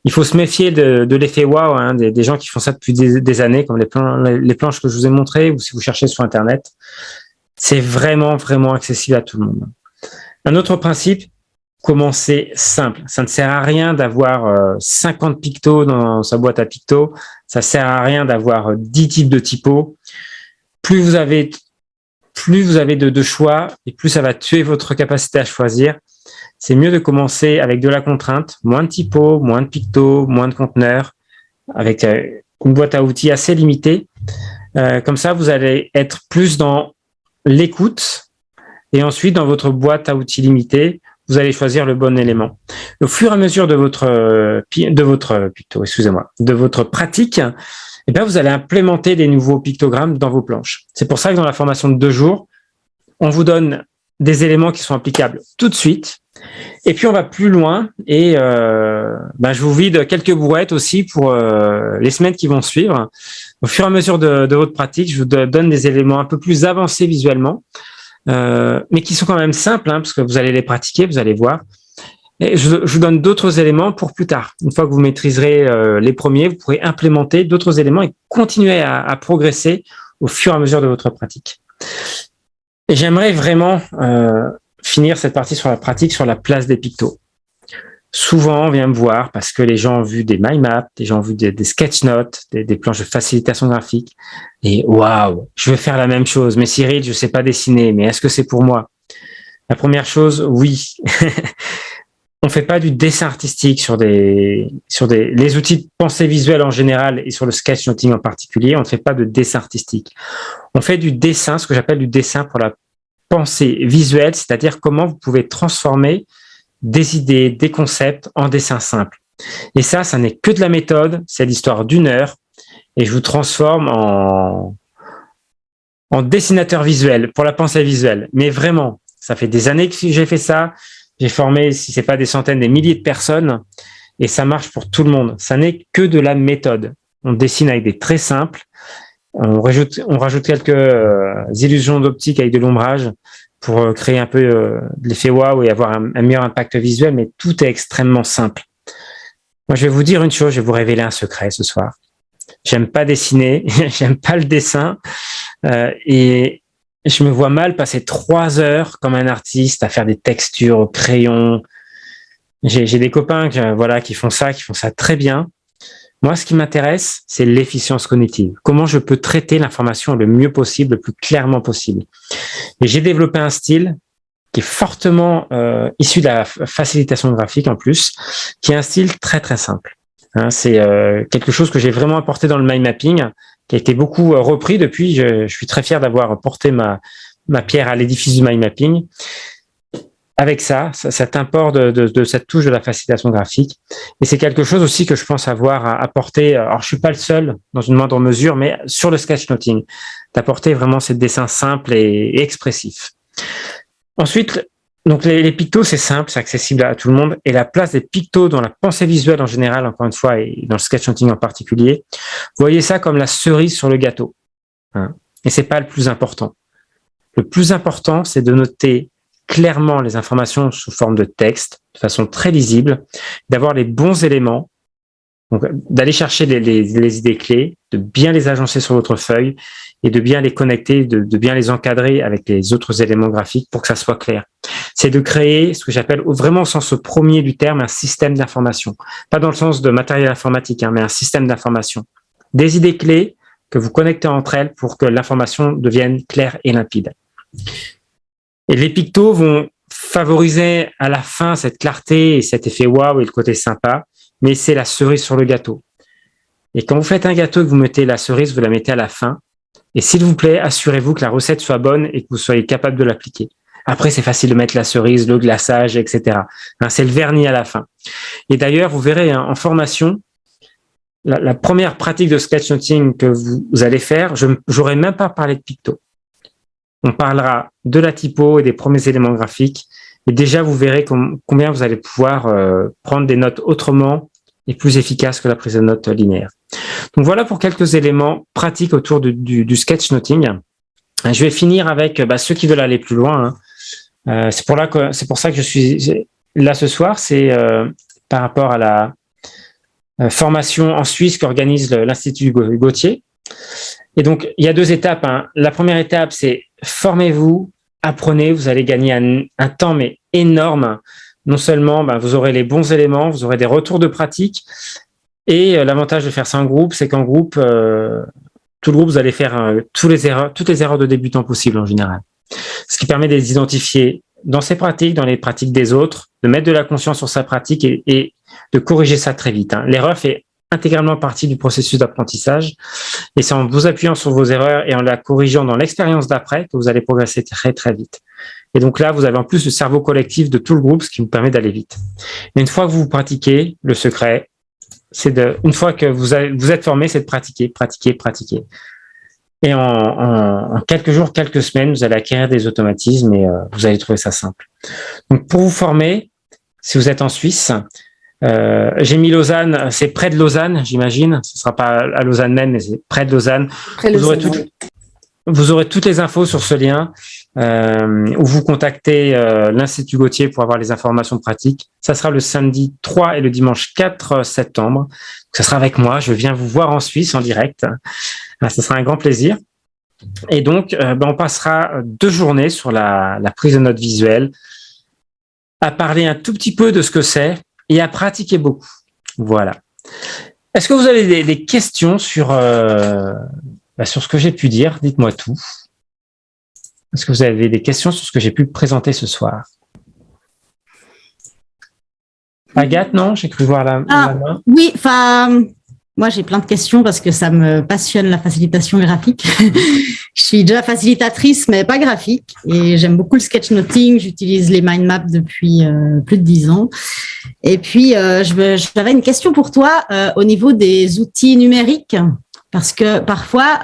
Il faut se méfier de l'effet wow, des gens qui font ça depuis des années, comme les planches que je vous ai montrées, ou si vous cherchez sur Internet. C'est vraiment, vraiment accessible à tout le monde. Un autre principe, commencer simple. Ça ne sert à rien d'avoir 50 pictos dans sa boîte à pictos. Ça sert à rien d'avoir 10 types de typos. Plus vous avez de choix et plus ça va tuer votre capacité à choisir. C'est mieux de commencer avec de la contrainte, moins de typos, moins de pictos, moins de conteneurs, avec une boîte à outils assez limitée. Comme ça, vous allez être plus dans l'écoute et ensuite dans votre boîte à outils limitée, vous allez choisir le bon élément. Au fur et à mesure de votre pratique, vous allez implémenter des nouveaux pictogrammes dans vos planches. C'est pour ça que dans la formation de 2 jours, on vous donne des éléments qui sont applicables tout de suite. Et puis, on va plus loin et je vous vide quelques brouettes aussi pour les semaines qui vont suivre. Au fur et à mesure de votre pratique, je vous donne des éléments un peu plus avancés visuellement, mais qui sont quand même simples, parce que vous allez les pratiquer, vous allez voir. Et je vous donne d'autres éléments pour plus tard. Une fois que vous maîtriserez les premiers, vous pourrez implémenter d'autres éléments et continuer à progresser au fur et à mesure de votre pratique. Et j'aimerais vraiment finir cette partie sur la pratique, sur la place des pictos. Souvent, on vient me voir parce que les gens ont vu des mind maps, des gens ont vu des sketch notes, des planches de facilitation graphique. Et waouh, je veux faire la même chose. Mais Cyril, je sais pas dessiner, mais est-ce que c'est pour moi? La première chose, oui. on fait pas du dessin artistique sur les outils de pensée visuelle en général et sur le sketchnoting en particulier. On ne fait pas de dessin artistique. On fait du dessin, ce que j'appelle du dessin pour la pensée visuelle, c'est-à-dire comment vous pouvez transformer des idées, des concepts en dessin simple. Et ça n'est que de la méthode. C'est l'histoire d'1 heure et je vous transforme en dessinateur visuel pour la pensée visuelle. Mais vraiment, ça fait des années que j'ai fait ça. J'ai formé, si c'est pas des centaines, des milliers de personnes et ça marche pour tout le monde. Ça n'est que de la méthode. On dessine avec des traits simples. On rajoute quelques illusions d'optique avec de l'ombrage pour créer un peu de l'effet waouh et avoir un meilleur impact visuel, mais tout est extrêmement simple. Moi, je vais vous dire une chose, je vais vous révéler un secret ce soir. J'aime pas dessiner, j'aime pas le dessin et je me vois mal passer 3 heures comme un artiste à faire des textures au crayon. J'ai des copains qui font ça très bien. Moi, ce qui m'intéresse, c'est l'efficience cognitive. Comment je peux traiter l'information le mieux possible, le plus clairement possible. Et j'ai développé un style qui est fortement issu de la facilitation graphique en plus, qui est un style très très simple. Hein, c'est quelque chose que j'ai vraiment apporté dans le mind mapping, qui a été beaucoup repris depuis. Je suis très fier d'avoir porté ma pierre à l'édifice du mind mapping. Avec cet import de cette touche de la facilitation graphique. Et c'est quelque chose aussi que je pense avoir apporté. Alors, je suis pas le seul dans une moindre mesure, mais sur le sketchnoting, d'apporter vraiment ces dessins simples et expressifs. Ensuite, donc les pictos, c'est simple, c'est accessible à tout le monde. Et la place des pictos dans la pensée visuelle en général, encore une fois, et dans le sketchnoting en particulier, voyez ça comme la cerise sur le gâteau. Hein. Et c'est pas le plus important. Le plus important, c'est de noter clairement les informations sous forme de texte, de façon très lisible, d'avoir les bons éléments, donc d'aller chercher les idées clés, de bien les agencer sur votre feuille et de bien les connecter, de bien les encadrer avec les autres éléments graphiques pour que ça soit clair. C'est de créer ce que j'appelle vraiment au sens premier du terme un système d'information. Pas dans le sens de matériel informatique, mais un système d'information. Des idées clés que vous connectez entre elles pour que l'information devienne claire et limpide. Et les pictos vont favoriser à la fin cette clarté et cet effet waouh et le côté sympa, mais c'est la cerise sur le gâteau. Et quand vous faites un gâteau et que vous mettez la cerise, vous la mettez à la fin. Et s'il vous plaît, assurez-vous que la recette soit bonne et que vous soyez capable de l'appliquer. Après, c'est facile de mettre la cerise, le glaçage, etc. Hein, c'est le vernis à la fin. Et d'ailleurs, vous verrez en formation, la première pratique de sketchnoting que vous allez faire, je n'aurais même pas parlé de pictos. On parlera de la typo et des premiers éléments graphiques. Et déjà, vous verrez combien vous allez pouvoir prendre des notes autrement et plus efficaces que la prise de notes linéaire. Donc voilà pour quelques éléments pratiques autour du sketchnoting. Je vais finir avec ceux qui veulent aller plus loin. Hein. C'est pour ça que je suis là ce soir. C'est par rapport à la formation en Suisse qu'organise l'Institut Gautier. Et donc, il y a 2 étapes. Hein. La première étape, c'est formez-vous, apprenez, vous allez gagner un temps mais énorme. Non seulement vous aurez les bons éléments, vous aurez des retours de pratique. Et l'avantage de faire ça en groupe, c'est qu'en groupe, tout le groupe, vous allez faire toutes les erreurs de débutants possibles en général. Ce qui permet de les identifier dans ses pratiques, dans les pratiques des autres, de mettre de la conscience sur sa pratique et de corriger ça très vite. Hein. L'erreur fait intégralement partie du processus d'apprentissage et c'est en vous appuyant sur vos erreurs et en la corrigeant dans l'expérience d'après que vous allez progresser très très vite. Et donc là, vous avez en plus le cerveau collectif de tout le groupe, ce qui vous permet d'aller vite. Mais une fois que vous pratiquez, le secret, une fois que vous êtes formé, c'est de pratiquer. Et en quelques jours, quelques semaines, vous allez acquérir des automatismes et vous allez trouver ça simple. Donc pour vous former, si vous êtes en Suisse, j'ai mis Lausanne, c'est près de Lausanne, j'imagine. Ce sera pas à Lausanne même, mais c'est près de Lausanne. Vous aurez toutes les infos sur ce lien où vous contactez l'Institut Gautier pour avoir les informations pratiques. Ça sera le samedi 3 et le dimanche 4 septembre. Ça sera avec moi. Je viens vous voir en Suisse en direct. Ce sera un grand plaisir. Et donc, on passera 2 journées sur la prise de notes visuelle, à parler un tout petit peu de ce que c'est et à pratiquer beaucoup. Voilà. Est-ce que vous avez des questions sur ce que j'ai pu dire? Dites-moi tout. Est-ce que vous avez des questions sur ce que j'ai pu présenter ce soir? Agathe, non? J'ai cru voir la main. Oui, enfin, moi j'ai plein de questions parce que ça me passionne la facilitation graphique. Je suis déjà facilitatrice, mais pas graphique. Et j'aime beaucoup le sketchnoting. J'utilise les mind maps depuis plus de 10 ans. Et puis, j'avais une question pour toi au niveau des outils numériques. Parce que parfois,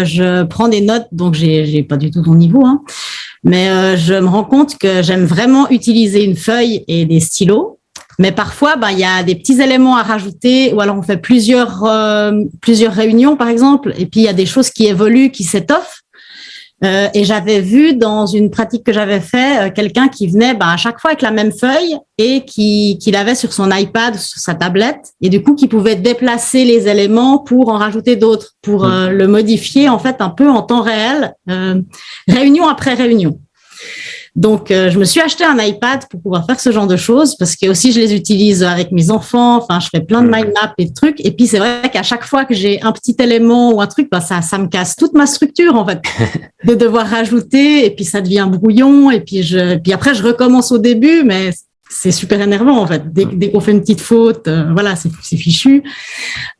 je prends des notes, donc j'ai pas du tout ton niveau, hein, mais je me rends compte que j'aime vraiment utiliser une feuille et des stylos. Mais parfois, il y a des petits éléments à rajouter, ou alors on fait plusieurs réunions, par exemple, et puis il y a des choses qui évoluent, qui s'étoffent. Et j'avais vu dans une pratique que j'avais fait quelqu'un qui venait à chaque fois avec la même feuille et qui l'avait sur son iPad, sur sa tablette, et du coup qui pouvait déplacer les éléments pour en rajouter d'autres, pour le modifier en fait un peu en temps réel, réunion après réunion. Donc, je me suis acheté un iPad pour pouvoir faire ce genre de choses parce que aussi je les utilise avec mes enfants. Enfin, je fais plein de mind maps et de trucs. Et puis, c'est vrai qu'à chaque fois que j'ai un petit élément ou un truc, ça me casse toute ma structure, en fait, de devoir rajouter. Et puis, ça devient brouillon. Et puis, après, je recommence au début, mais c'est super énervant, en fait. Dès qu'on fait une petite faute, voilà, c'est fichu.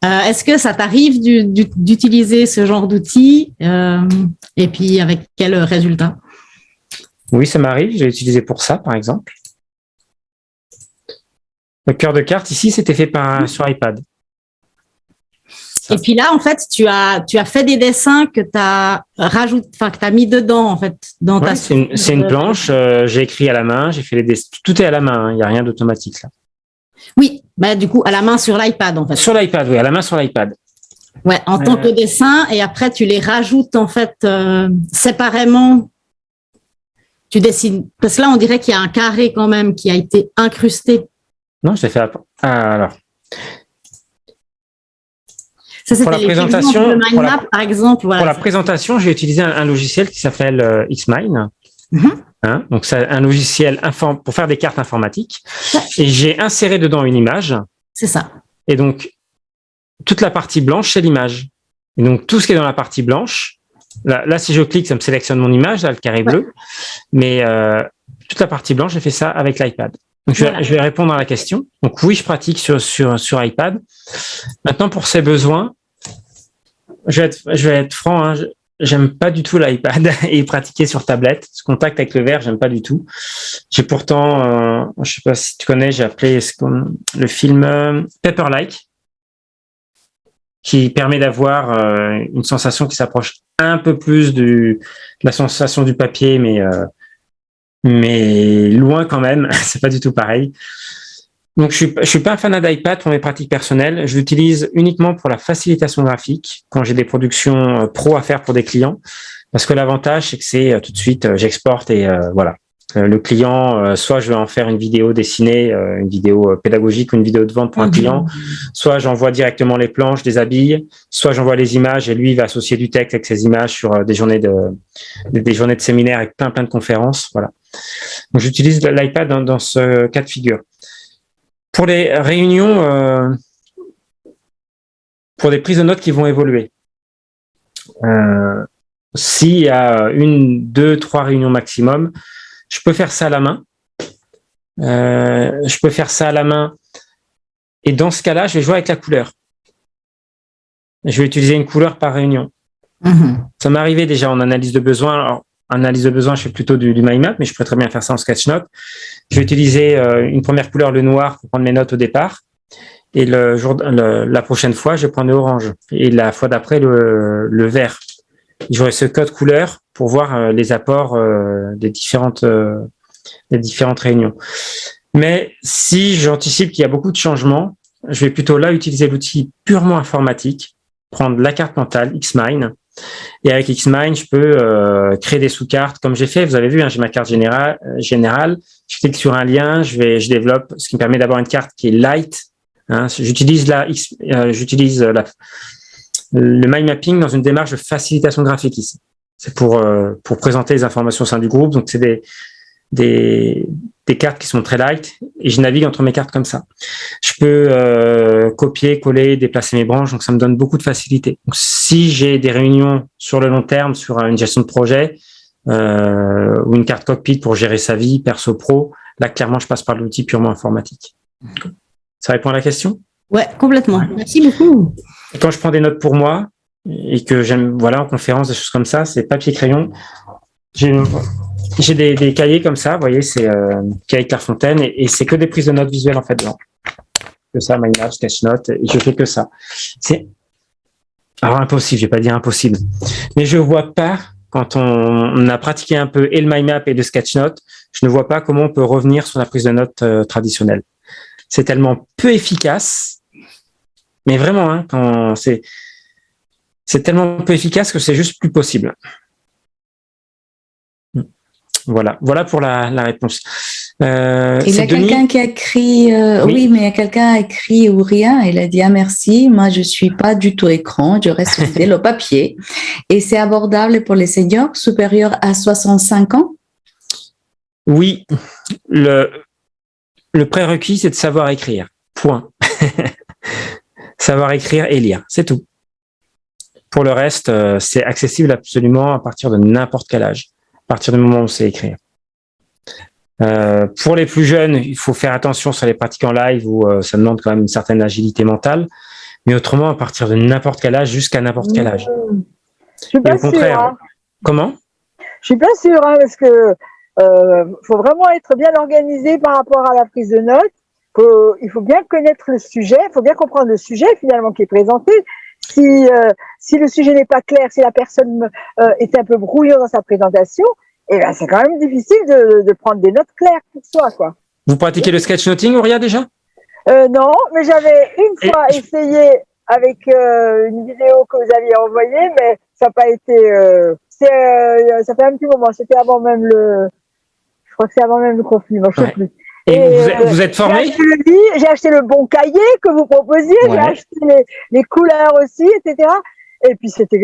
Est-ce que ça t'arrive d'utiliser ce genre d'outils? Et puis, avec quel résultat? Oui, ça m'arrive. J'ai utilisé pour ça, par exemple. Le cœur de carte, ici, c'était fait sur iPad. Et puis là, en fait, tu as fait des dessins que tu as mis dedans, en fait, dans ta. C'est une planche. J'ai écrit à la main. J'ai fait les dessins. Tout est à la main. Il n'y a rien d'automatique là. Oui, du coup, à la main sur l'iPad, en fait. Sur l'iPad, oui, à la main sur l'iPad. Ouais, en tant que dessin, et après, tu les rajoutes, en fait, séparément. Tu dessines. Parce que là, on dirait qu'il y a un carré quand même qui a été incrusté. Non, je l'ai fait alors. Ça, pour la présentation, par exemple. Voilà, pour la présentation, j'ai utilisé un logiciel qui s'appelle Xmine. Mm-hmm. Donc, c'est un logiciel pour faire des cartes informatiques. Ouais. Et j'ai inséré dedans une image. C'est ça. Et donc, toute la partie blanche, c'est l'image. Et donc, tout ce qui est dans la partie blanche, là, si je clique, ça me sélectionne mon image, là, le carré bleu. Mais toute la partie blanche, j'ai fait ça avec l'iPad. Donc, je vais répondre à la question. Donc, oui, je pratique sur iPad. Maintenant, pour ces besoins, je vais être franc, hein, j'aime pas du tout l'iPad et pratiquer sur tablette. Ce contact avec le verre, j'aime pas du tout. J'ai pourtant, je sais pas si tu connais, j'ai appelé le film Paper-like, qui permet d'avoir une sensation qui s'approche un peu plus de la sensation du papier, mais loin quand même. C'est pas du tout pareil. Donc, je suis pas un fanat d'iPad pour mes pratiques personnelles. Je l'utilise uniquement pour la facilitation graphique quand j'ai des productions pro à faire pour des clients. Parce que l'avantage, c'est que c'est tout de suite, j'exporte et voilà. Le client, soit je vais en faire une vidéo dessinée, une vidéo pédagogique ou une vidéo de vente pour un client, soit j'envoie directement les planches, des habille, soit j'envoie les images et lui il va associer du texte avec ces images sur des journées de séminaires avec plein de conférences. Voilà. Donc j'utilise l'iPad dans ce cas de figure. Pour les réunions, pour des prises de notes qui vont évoluer, s'il y a 1, 2, 3 réunions maximum, je peux faire ça à la main. Et dans ce cas-là, je vais jouer avec la couleur. Je vais utiliser une couleur par réunion. Ça m'est arrivé déjà en analyse de besoin. Alors, analyse de besoin, je fais plutôt du mind map, mais je pourrais très bien faire ça en sketchnote. Je vais utiliser une première couleur, le noir, pour prendre mes notes au départ. Et la prochaine fois, je vais prendre le orange. Et la fois d'après, le vert. J'aurai ce code couleur pour voir les apports des différentes réunions. Mais si j'anticipe qu'il y a beaucoup de changements, je vais plutôt là utiliser l'outil purement informatique, prendre la carte mentale, Xmine, et avec Xmine, je peux créer des sous-cartes comme j'ai fait. Vous avez vu, j'ai ma carte générale. Je clique sur un lien, je développe, ce qui me permet d'avoir une carte qui est light. J'utilise le mind mapping dans une démarche de facilitation graphique ici. C'est pour présenter les informations au sein du groupe. Donc, c'est des cartes qui sont très light et je navigue entre mes cartes comme ça. Je peux copier, coller, déplacer mes branches. Donc, ça me donne beaucoup de facilité. Donc, si j'ai des réunions sur le long terme, sur une gestion de projet ou une carte cockpit pour gérer sa vie perso-pro, là, clairement, je passe par l'outil purement informatique. Ça répond à la question? Ouais, complètement. Merci beaucoup. Et quand je prends des notes pour moi et que j'aime, voilà, en conférence, des choses comme ça, c'est papier crayon. J'ai des cahiers comme ça, vous voyez, c'est cahier Clairefontaine et c'est que des prises de notes visuelles en fait dedans. Que ça, mind map, sketch note, et je fais que ça. C'est alors impossible, je vais pas dire impossible, mais je vois pas quand on a pratiqué un peu et le mind map et le sketch note, je ne vois pas comment on peut revenir sur la prise de notes traditionnelle. C'est tellement peu efficace, mais vraiment, hein, quand c'est tellement peu efficace que c'est juste plus possible. Voilà pour la réponse. Il y a quelqu'un qui a écrit, oui, mais il y a quelqu'un a écrit ou rien. Il a dit merci, moi je suis pas du tout écran, je reste fidèle au papier. Et c'est abordable pour les seniors supérieurs à 65 ans. Oui, le prérequis c'est de savoir écrire. Point. Savoir écrire et lire, c'est tout. Pour le reste, c'est accessible absolument à partir de n'importe quel âge. À partir du moment où on sait écrire. Pour les plus jeunes, il faut faire attention sur les pratiques en live où ça demande quand même une certaine agilité mentale. Mais autrement, à partir de n'importe quel âge jusqu'à n'importe quel âge. Je suis pas au contraire, sûre. Hein. Comment? Je suis pas sûre, hein, parce que faut vraiment être bien organisé par rapport à la prise de notes. Il faut bien connaître le sujet, il faut bien comprendre le sujet finalement qui est présenté. Si le sujet n'est pas clair, si la personne est un peu brouillon dans sa présentation, eh ben c'est quand même difficile de prendre des notes claires pour soi, quoi. Vous pratiquez le sketchnoting, Auria, déjà? Non, mais j'avais une fois essayé avec une vidéo que vous aviez envoyée, mais ça n'a pas été. Ça fait un petit moment. C'était avant même je crois que c'est avant même le confinement. Je sais plus. Et vous êtes formé? J'ai acheté le bon cahier que vous proposiez. Ouais. J'ai acheté les couleurs aussi, etc. Et puis c'était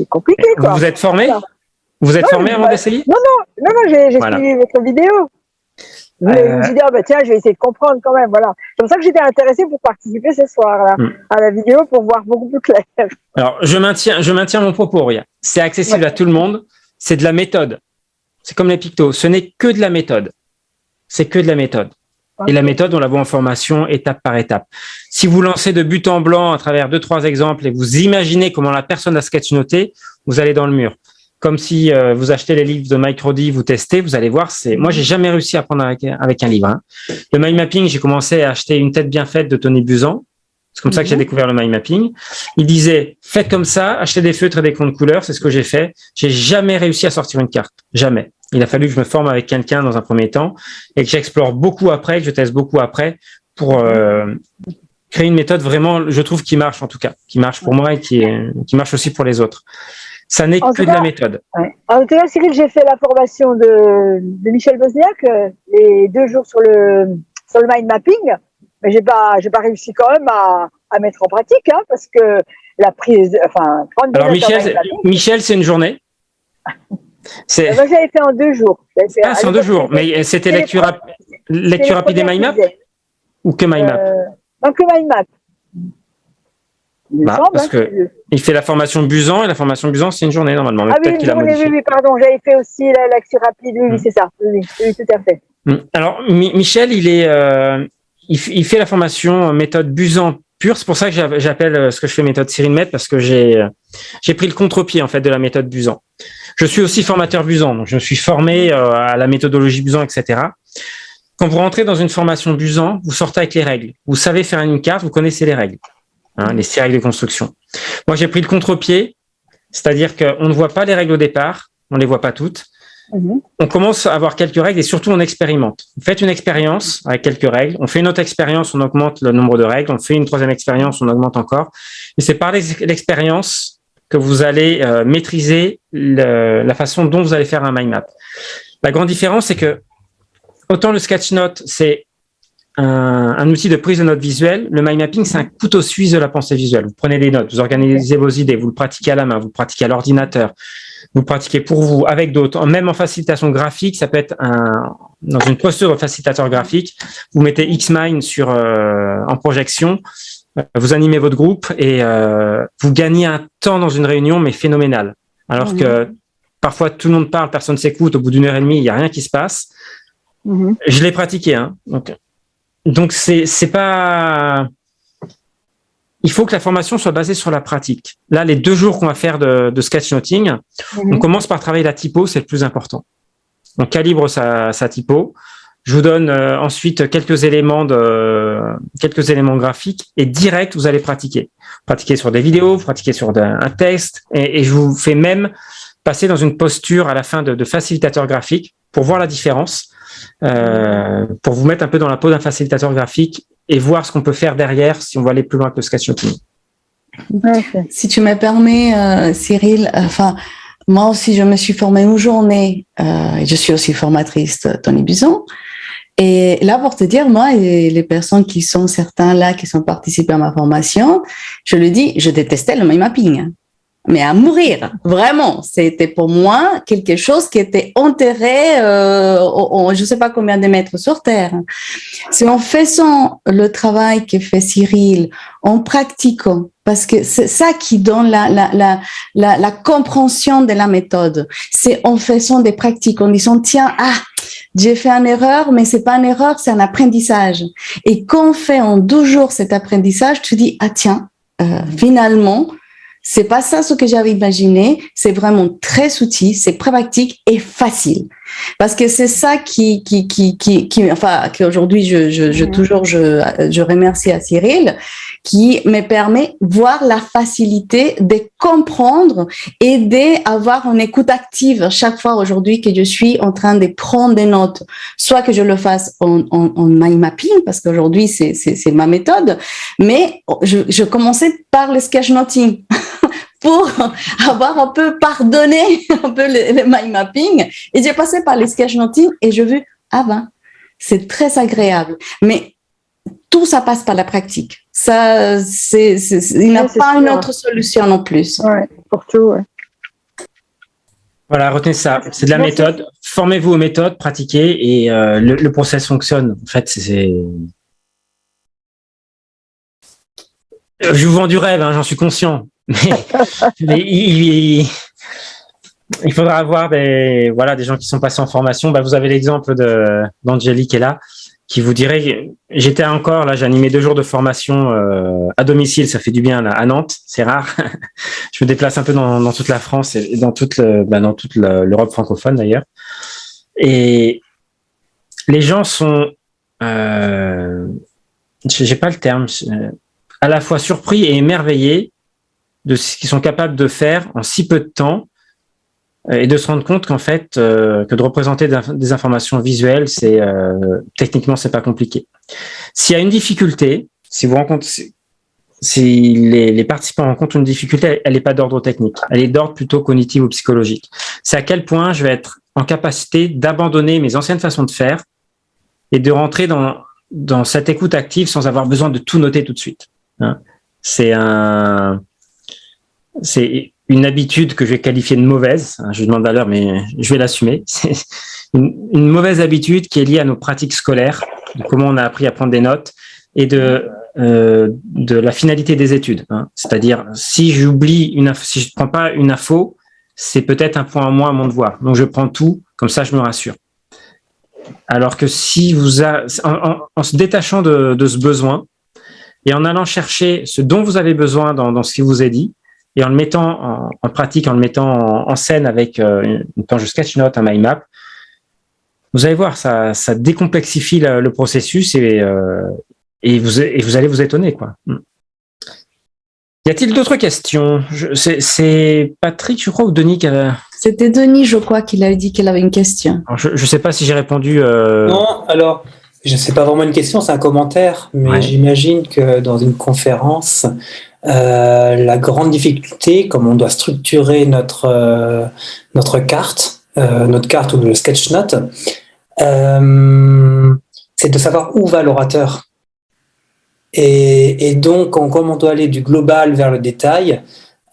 compliqué, quoi. Vous êtes formé? Vous êtes formé avant d'essayer? Non, j'ai suivi votre vidéo. Je me suis dit, tiens, je vais essayer de comprendre quand même. Voilà. C'est pour ça que j'étais intéressée pour participer ce soir à la vidéo pour voir beaucoup plus clair. Alors, je maintiens mon propos, Auria. C'est accessible à tout le monde. C'est de la méthode. C'est comme les pictos. Ce n'est que de la méthode. C'est que de la méthode. Et la méthode, on la voit en formation étape par étape. Si vous lancez de but en blanc à travers 2-3 exemples et vous imaginez comment la personne a sketchnoté, vous allez dans le mur. Comme si vous achetez les livres de Mike Roddy, vous testez, vous allez voir. Moi, j'ai jamais réussi à apprendre avec un livre. Hein. Le mind mapping, j'ai commencé à acheter Une tête bien faite de Tony Buzan. C'est comme ça que j'ai découvert le mind mapping. Il disait, faites comme ça, achetez des feutres et des crayons de couleur. C'est ce que j'ai fait. J'ai jamais réussi à sortir une carte. Jamais. Il a fallu que je me forme avec quelqu'un dans un premier temps et que j'explore beaucoup après, que je teste beaucoup après pour créer une méthode vraiment, je trouve, qui marche en tout cas, qui marche pour moi et qui marche aussi pour les autres. Ça n'est que de la méthode. Ouais. En tout cas, Cyril, j'ai fait la formation de Michel Bosniak, les 2 jours sur le mind mapping, mais j'ai pas réussi quand même à mettre en pratique, hein, parce que la prise, enfin, prendre des Alors Michel, c'est une journée. Moi, j'avais fait en 2 jours. C'est en 2 jours, mais c'était lecture rapide et mind map ou que mind map? Non, que mind map. Parce que il fait la formation Buzan et la formation Buzan c'est une journée normalement. Mais oui, oui, pardon, j'avais fait aussi la lecture rapide, oui, c'est ça, oui, tout à fait. Alors Michel, il fait la formation méthode Buzan pure, c'est pour ça que j'appelle ce que je fais méthode Cyril Met parce que j'ai pris le contre-pied en fait de la méthode Buzan. Je suis aussi formateur Buzan, donc je me suis formé à la méthodologie Buzan, etc. Quand vous rentrez dans une formation Buzan, vous sortez avec les règles. Vous savez faire une carte, vous connaissez les règles. Les 6 règles de construction. Moi, j'ai pris le contre-pied, c'est-à-dire qu'on ne voit pas les règles au départ, on les voit pas toutes. On commence à avoir quelques règles et surtout on expérimente. Vous faites une expérience avec quelques règles, on fait une autre expérience, on augmente le nombre de règles, on fait une 3e expérience, on augmente encore. Et c'est par l'expérience que vous allez maîtriser la façon dont vous allez faire un mind map. La grande différence, c'est que autant le sketch note, c'est un outil de prise de notes visuelles. Le mind mapping, c'est un couteau suisse de la pensée visuelle. Vous prenez des notes, vous organisez vos idées, vous le pratiquez à la main, vous le pratiquez à l'ordinateur, vous le pratiquez pour vous, avec d'autres. Même en facilitation graphique, ça peut être dans une posture de facilitateur graphique. Vous mettez Xmind en projection, vous animez votre groupe et vous gagnez un temps dans une réunion, mais phénoménal. Alors que parfois, tout le monde parle, personne s'écoute. Au bout d'1 heure et demie, il n'y a rien qui se passe. Je l'ai pratiqué, hein. Donc, donc c'est pas. Il faut que la formation soit basée sur la pratique. Là, les 2 jours qu'on va faire de sketchnoting, on commence par travailler la typo, c'est le plus important. On calibre sa typo. Je vous donne ensuite quelques éléments graphiques et direct, vous allez pratiquer. Pratiquer sur des vidéos, pratiquer sur un texte et je vous fais même passer dans une posture à la fin de facilitateur graphique pour voir la différence, pour vous mettre un peu dans la peau d'un facilitateur graphique et voir ce qu'on peut faire derrière si on va aller plus loin que le sketchnoting. Si tu me permets, Cyril, moi aussi, je me suis formée une journée. Je suis aussi formatrice Tony Buzon. Et là, pour te dire, moi, et les personnes qui sont certains là, qui sont participés à ma formation, je le dis, je détestais le mind mapping. Mais à mourir, vraiment. C'était pour moi quelque chose qui était enterré, je ne sais pas combien de mètres sur terre. C'est en faisant le travail que fait Cyril, en pratiquant, parce que c'est ça qui donne la compréhension de la méthode. C'est en faisant des pratiques, en disant, tiens, j'ai fait une erreur, mais c'est pas une erreur, c'est un apprentissage. Et quand on fait en 12 jours cet apprentissage, tu dis, tiens, finalement, c'est pas ça ce que j'avais imaginé. C'est vraiment très subtil, c'est pratique et facile. Parce que c'est ça qu'aujourd'hui je remercie à Cyril, qui me permet de voir la facilité de comprendre et d'avoir une écoute active chaque fois aujourd'hui que je suis en train de prendre des notes. Soit que je le fasse en mind mapping, parce qu'aujourd'hui c'est ma méthode, mais je commençais par le sketchnoting. Pour avoir un peu pardonné un peu le mind mapping. Et j'ai passé par les sketchnoting et j'ai vu, c'est très agréable. Mais tout ça passe par la pratique. Ça, il n'y a pas une autre solution non plus. Ouais, pour tout, ouais. Voilà, retenez ça. C'est de la méthode. Formez-vous aux méthodes, pratiquez et le process fonctionne. En fait, je vous vends du rêve, j'en suis conscient. Mais il faudra avoir des gens qui sont passés en formation. Vous avez l'exemple d'Angélique qui est là, qui vous dirait, j'étais encore là, j'ai animé 2 jours de formation à domicile, ça fait du bien là, à Nantes, c'est rare. Je me déplace un peu dans toute la France et dans toute l'Europe francophone d'ailleurs. Et les gens sont, j'ai pas le terme, à la fois surpris et émerveillés de ce qu'ils sont capables de faire en si peu de temps et de se rendre compte qu'en fait, que de représenter des informations visuelles, techniquement, c'est pas compliqué. S'il y a une difficulté, si les participants rencontrent une difficulté, elle n'est pas d'ordre technique, elle est d'ordre plutôt cognitif ou psychologique. C'est à quel point je vais être en capacité d'abandonner mes anciennes façons de faire et de rentrer dans cette écoute active sans avoir besoin de tout noter tout de suite. C'est une habitude que je vais qualifier de mauvaise. Je demande à l'heure, mais je vais l'assumer. C'est une mauvaise habitude qui est liée à nos pratiques scolaires, de comment on a appris à prendre des notes et de la finalité des études. C'est-à-dire, si je prends pas une info, c'est peut-être un point en moins à mon devoir. Donc, je prends tout, comme ça, je me rassure. Alors que si en se détachant de ce besoin et en allant chercher ce dont vous avez besoin dans ce qui vous est dit, et en le mettant en pratique, en le mettant en scène avec une planche de sketchnote, un mind map, vous allez voir, ça décomplexifie le processus et vous allez vous étonner, quoi. Y a-t-il d'autres questions? C'est Patrick, je crois, ou Denis qui avait... C'était Denis, je crois, qu'il avait dit qu'il avait une question. Alors, je ne sais pas si j'ai répondu. Non, alors, je sais pas vraiment une question, c'est un commentaire, mais J'imagine que dans une conférence, la grande difficulté, comme on doit structurer notre carte, ou le sketchnote, c'est de savoir où va l'orateur. Et donc, comme on doit aller du global vers le détail,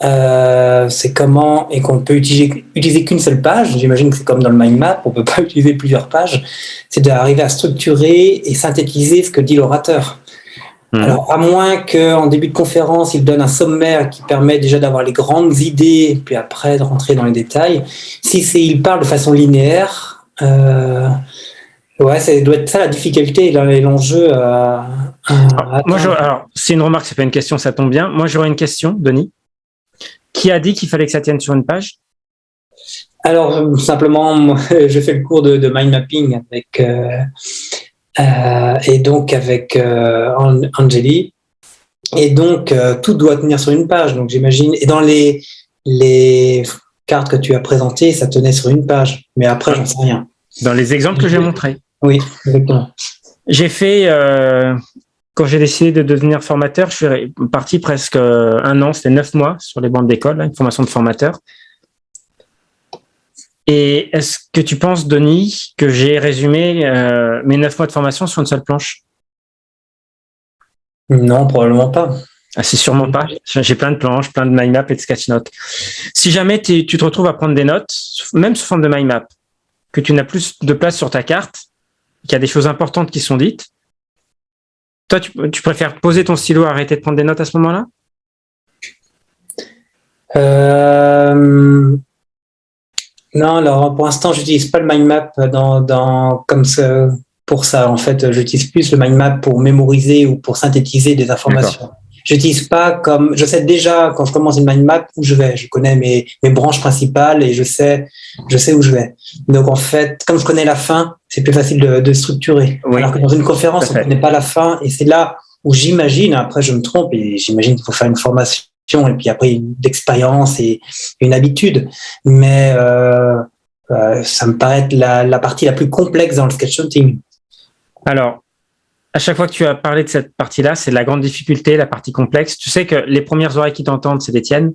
c'est comment, et qu'on peut utiliser qu'une seule page, j'imagine que c'est comme dans le mind map, on peut pas utiliser plusieurs pages, c'est d'arriver à structurer et synthétiser ce que dit l'orateur. Alors, à moins qu'en début de conférence, il donne un sommaire qui permet déjà d'avoir les grandes idées, puis après de rentrer dans les détails. Si il parle de façon linéaire, Ouais, ça doit être ça la difficulté et l'enjeu à Alors, c'est une remarque, c'est pas une question, ça tombe bien. Moi, j'aurais une question, Denis. Qui a dit qu'il fallait que ça tienne sur une page? Alors, simplement, moi, je fais le cours de mind mapping et donc avec Angeli. Et donc, tout doit tenir sur une page. Donc, j'imagine. Et dans les cartes que tu as présentées, ça tenait sur une page. Mais après, j'en sais rien. Dans les exemples que j'ai montrés. Oui, exactement. J'ai fait, quand j'ai décidé de devenir formateur, je suis parti presque 1 an, c'était 9 mois sur les bancs d'école, une formation de formateur. Et est-ce que tu penses, Denis, que j'ai résumé mes 9 mois de formation sur une seule planche? Non, probablement pas. Ah, c'est sûrement pas. J'ai plein de planches, plein de mind map et de sketch notes. Si jamais tu te retrouves à prendre des notes, même sous forme de mind map, que tu n'as plus de place sur ta carte, qu'il y a des choses importantes qui sont dites, toi, tu préfères poser ton stylo, arrêter de prendre des notes à ce moment-là? Non, alors pour l'instant, j'utilise pas le mind map comme ça, pour ça. En fait, j'utilise plus le mind map pour mémoriser ou pour synthétiser des informations. J'utilise pas comme, je sais déjà quand je commence une mind map où je vais. Je connais mes branches principales et je sais où je vais. Donc en fait, comme je connais la fin, c'est plus facile de structurer. Oui. Alors que dans une conférence, on ne connaît pas la fin et c'est là où j'imagine, après je me trompe et j'imagine qu'il faut faire une formation et puis après une expérience et une habitude. Mais ça me paraît être la partie la plus complexe dans le sketchnoting. Alors, à chaque fois que tu as parlé de cette partie-là, c'est la grande difficulté, la partie complexe. Tu sais que les premières oreilles qui t'entendent, c'est les tiennes.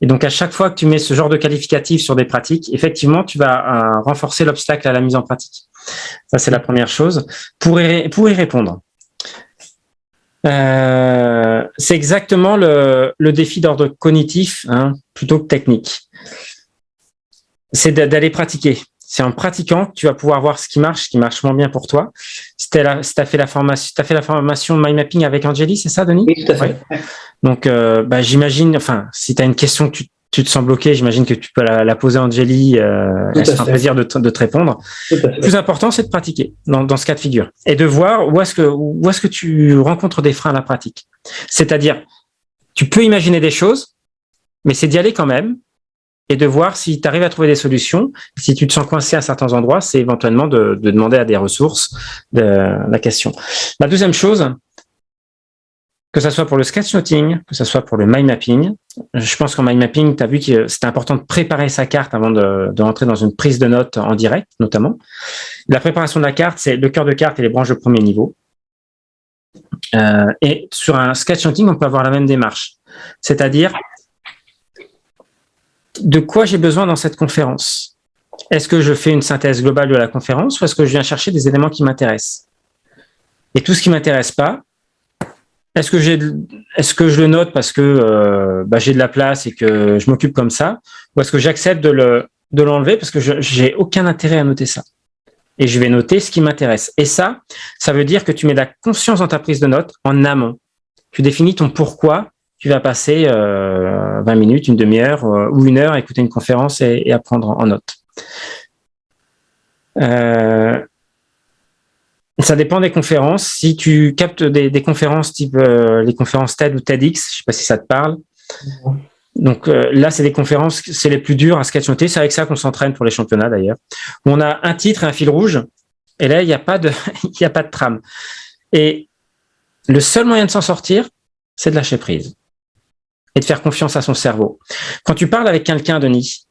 Et donc, à chaque fois que tu mets ce genre de qualificatif sur des pratiques, effectivement, tu vas renforcer l'obstacle à la mise en pratique. Ça, c'est la première chose. Pour y répondre, c'est exactement le défi d'ordre cognitif, plutôt que technique. C'est d'aller pratiquer. C'est en pratiquant que tu vas pouvoir voir ce qui marche moins bien pour toi. T'as fait la formation mind mapping avec Angeli, c'est ça, Denis? Oui, tout à fait. Ouais. Donc, j'imagine, enfin, si tu as une question que tu te sens bloqué, j'imagine que tu peux la poser à Angeli. Elle sera un plaisir de te répondre. Le plus important, c'est de pratiquer dans ce cas de figure et de voir où est-ce que tu rencontres des freins à la pratique. C'est-à-dire, tu peux imaginer des choses, mais c'est d'y aller quand même et de voir si tu arrives à trouver des solutions. Si tu te sens coincé à certains endroits, c'est éventuellement de demander à des ressources de la question. La deuxième chose, que ça soit pour le sketchnoting, que ça soit pour le mind mapping, je pense qu'en mind mapping, tu as vu que c'était important de préparer sa carte avant de rentrer dans une prise de notes en direct, notamment. La préparation de la carte, c'est le cœur de carte et les branches de premier niveau. Et sur un sketchnoting, on peut avoir la même démarche. C'est-à-dire, de quoi j'ai besoin dans cette conférence? Est-ce que je fais une synthèse globale de la conférence ou est-ce que je viens chercher des éléments qui m'intéressent? Et tout ce qui m'intéresse pas, est-ce que je le note parce que j'ai de la place et que je m'occupe comme ça, ou est-ce que j'accepte de l'enlever parce que j'ai aucun intérêt à noter ça? Et je vais noter ce qui m'intéresse. Et ça veut dire que tu mets de la conscience dans ta prise de notes en amont. Tu définis ton pourquoi tu vas passer 20 minutes, une demi-heure ou 1 heure à écouter une conférence et à prendre en note. Ça dépend des conférences. Si tu captes des conférences type les conférences TED ou TEDx, je ne sais pas si ça te parle. Donc là, c'est des conférences, c'est les plus dures à sketchnoter. C'est avec ça qu'on s'entraîne pour les championnats d'ailleurs. On a un titre et un fil rouge. Et là, il n'y a pas de trame. Et le seul moyen de s'en sortir, c'est de lâcher prise et de faire confiance à son cerveau. Quand tu parles avec quelqu'un, Denis,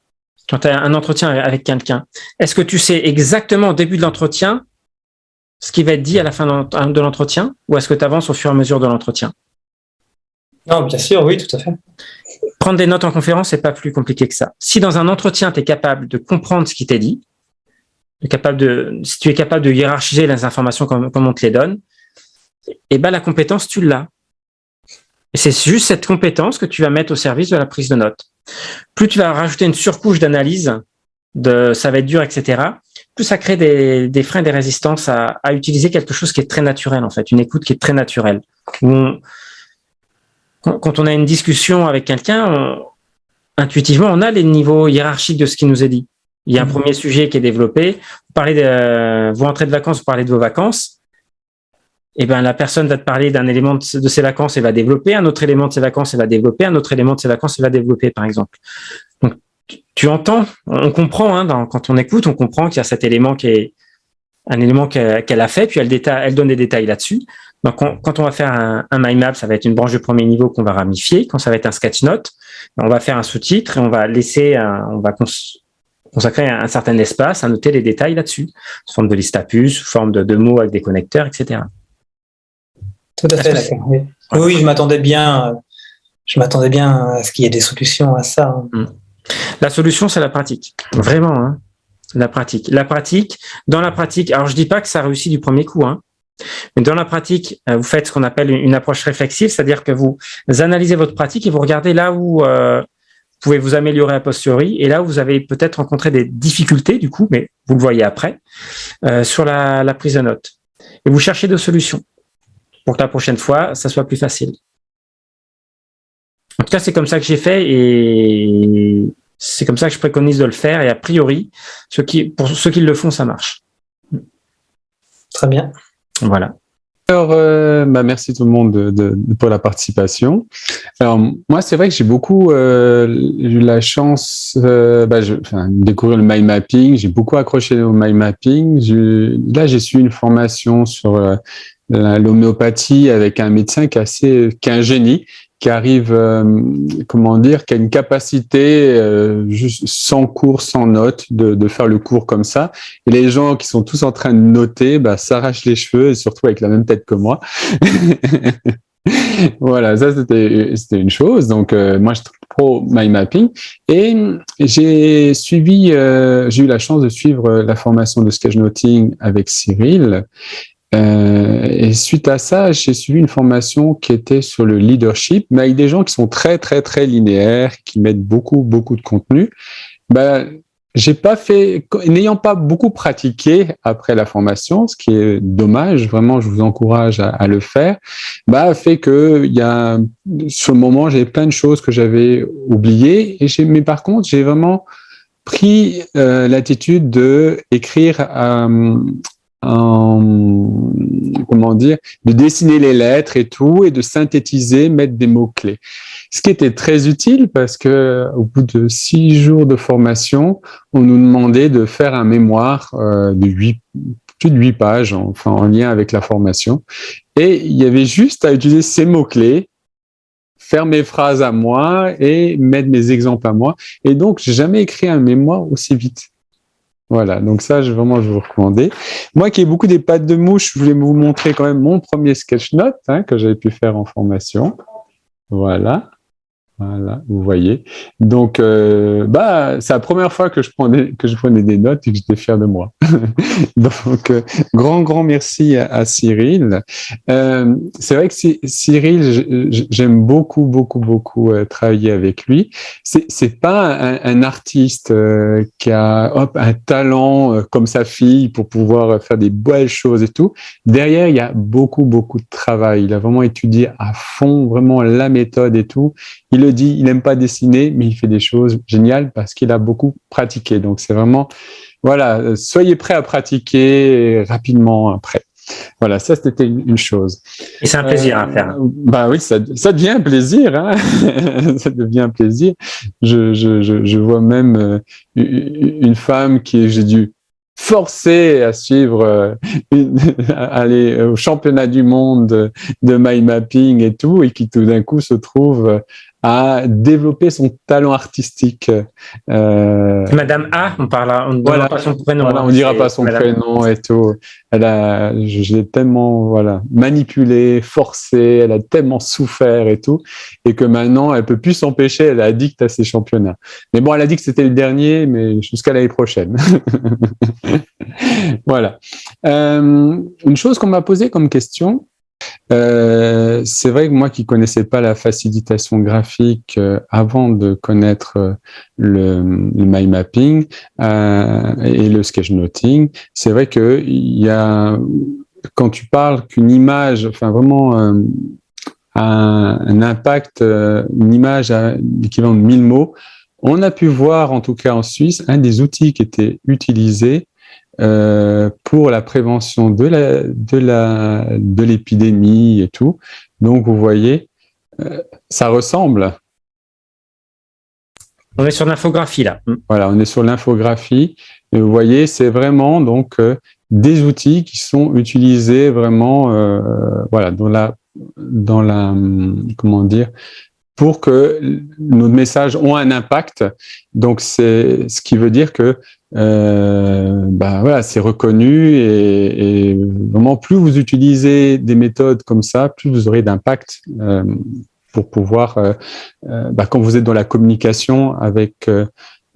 quand tu as un entretien avec quelqu'un, est-ce que tu sais exactement au début de l'entretien ce qui va être dit à la fin de l'entretien, ou est-ce que tu avances au fur et à mesure de l'entretien? Non, bien sûr, oui, tout à fait. Prendre des notes en conférence, c'est pas plus compliqué que ça. Si dans un entretien, tu es capable de comprendre ce qui t'est dit, si tu es capable de hiérarchiser les informations comme on te les donne, et ben la compétence, tu l'as. Et c'est juste cette compétence que tu vas mettre au service de la prise de notes. Plus tu vas rajouter une surcouche d'analyse, ça va être dur, etc., plus ça crée des freins, des résistances à utiliser quelque chose qui est très naturel, en fait, une écoute qui est très naturelle. Quand on a une discussion avec quelqu'un, intuitivement, on a les niveaux hiérarchiques de ce qui nous est dit. Il y a un premier sujet qui est développé. Vous rentrez de vacances, vous parlez de vos vacances. Eh ben, la personne va te parler d'un élément de ses vacances et va développer, un autre élément de ses vacances et va développer, un autre élément de ses vacances et va développer, par exemple. Donc, tu entends, on comprend, hein, quand on écoute, on comprend qu'il y a cet élément qui est un élément qu'elle a fait, puis elle donne des détails là-dessus. Donc, quand on va faire un mind map, ça va être une branche de premier niveau qu'on va ramifier. Quand ça va être un sketch note, on va faire un sous-titre et on va consacrer un certain espace à noter les détails là-dessus, sous forme de liste à puces, sous forme de mots avec des connecteurs, etc. Tout à fait, d'accord. Oui, oui, je m'attendais bien à ce qu'il y ait des solutions à ça. La solution, c'est la pratique. Vraiment, hein. La pratique. Dans la pratique, alors je dis pas que ça réussit du premier coup, hein. Mais dans la pratique, vous faites ce qu'on appelle une approche réflexive, c'est-à-dire que vous analysez votre pratique et vous regardez là où vous pouvez vous améliorer a posteriori et là où vous avez peut-être rencontré des difficultés, du coup, mais vous le voyez après, sur la prise de notes. Et vous cherchez des solutions pour que la prochaine fois, ça soit plus facile. En tout cas, c'est comme ça que j'ai fait et c'est comme ça que je préconise de le faire. Et a priori, pour ceux qui le font, ça marche. Très bien. Voilà. Alors, merci tout le monde pour la participation. Alors, moi, c'est vrai que j'ai beaucoup eu la chance de découvrir le mind mapping. J'ai beaucoup accroché au mind mapping. Là, j'ai suivi une formation sur l'homéopathie avec un médecin qui est un génie, qui arrive, qui a une capacité juste sans cours, sans notes, de faire le cours comme ça. Et les gens qui sont tous en train de noter, s'arrachent les cheveux, et surtout avec la même tête que moi. Voilà, ça c'était une chose. Donc moi je suis pro mind mapping et j'ai eu la chance de suivre la formation de sketchnoting avec Cyril. Et suite à ça, j'ai suivi une formation qui était sur le leadership, mais avec des gens qui sont très, très, très linéaires, qui mettent beaucoup, beaucoup de contenu. N'ayant pas beaucoup pratiqué après la formation, ce qui est dommage, vraiment, je vous encourage à le faire, fait que sur le moment, j'ai plein de choses que j'avais oubliées, mais par contre, j'ai vraiment pris l'attitude de écrire de dessiner les lettres et tout, et de synthétiser, mettre des mots-clés. Ce qui était très utile parce que au bout de 6 jours de formation, on nous demandait de faire un mémoire de plus de 8 pages, en lien avec la formation. Et il y avait juste à utiliser ces mots-clés, faire mes phrases à moi et mettre mes exemples à moi. Et donc, j'ai jamais écrit un mémoire aussi vite. Voilà, donc ça, je vous recommandais. Moi qui ai beaucoup des pattes de mouche, je voulais vous montrer quand même mon premier sketch note que j'avais pu faire en formation. Voilà, vous voyez. Donc, c'est la première fois que je prenais des notes et que j'étais fier de moi. Donc, grand merci à Cyril. C'est vrai que Cyril, j'aime beaucoup travailler avec lui. C'est pas un artiste qui a un talent comme sa fille pour pouvoir faire des belles choses et tout. Derrière, il y a beaucoup de travail. Il a vraiment étudié à fond, vraiment la méthode et tout. Il le dit, il n'aime pas dessiner, mais il fait des choses géniales parce qu'il a beaucoup pratiqué. Donc, c'est vraiment, voilà, soyez prêts à pratiquer rapidement après. Voilà, ça, c'était une chose. Et c'est un plaisir à faire. Oui, ça devient un plaisir, hein. Ça devient un plaisir. Je vois même une femme j'ai dû forcer à suivre, aller au championnat du monde de mind mapping et tout, et qui tout d'un coup se trouve à développer son talent artistique. Madame A, on ne dira pas son prénom. Voilà, on dira pas son prénom et tout. Je l'ai tellement, manipulée, forcée, elle a tellement souffert et tout, et que maintenant, elle peut plus s'empêcher, elle est addicte à ces championnats. Mais bon, elle a dit que c'était le dernier, mais jusqu'à l'année prochaine. Voilà. Une chose qu'on m'a posée comme question, c'est vrai que moi qui connaissais pas la facilitation graphique avant de connaître le mind mapping et le sketchnoting, c'est vrai que quand tu parles qu'une image, vraiment un impact, une image à l'équivalent de 1000 mots, on a pu voir, en tout cas en Suisse, un des outils qui était utilisé pour la prévention de l'épidémie et tout. Donc, vous voyez, ça ressemble. On est sur l'infographie, là. Voilà, on est sur l'infographie. Et vous voyez, c'est vraiment donc des outils qui sont utilisés vraiment voilà, dans la comment dire, pour que nos messages ont un impact. Donc, c'est ce qui veut dire que voilà, c'est reconnu et vraiment, plus vous utilisez des méthodes comme ça, plus vous aurez d'impact pour pouvoir, quand vous êtes dans la communication avec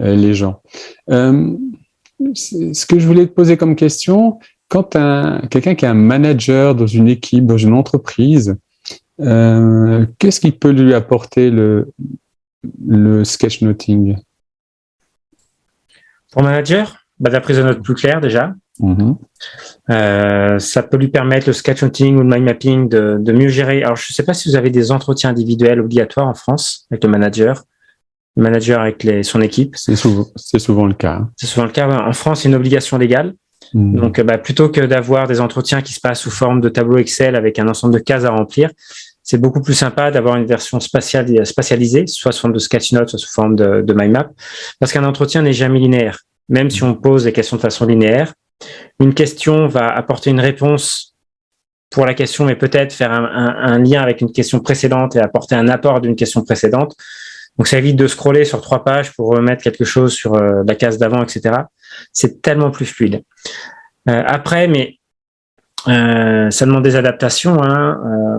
les gens. Ce que je voulais te poser comme question, quand quelqu'un qui est un manager dans une équipe, dans une entreprise, qu'est-ce qui peut lui apporter le sketchnoting? Pour manager, de la prise de notes plus claire déjà. Ça peut lui permettre, le sketchnoting ou le mind mapping, de mieux gérer. Alors, je ne sais pas si vous avez des entretiens individuels obligatoires en France avec le manager avec son équipe. C'est souvent le cas. C'est souvent le cas. En France, c'est une obligation légale. Donc, plutôt que d'avoir des entretiens qui se passent sous forme de tableau Excel avec un ensemble de cases à remplir, c'est beaucoup plus sympa d'avoir une version spatialisée, soit sous forme de sketchnote, soit sous forme de mind map, parce qu'un entretien n'est jamais linéaire. Même si on pose les questions de façon linéaire, une question va apporter une réponse pour la question, mais peut-être faire un lien avec une question précédente et apporter un apport d'une question précédente. Donc, ça évite de scroller sur 3 pages pour remettre quelque chose sur la case d'avant, etc. C'est tellement plus fluide. Après, mais ça demande des adaptations.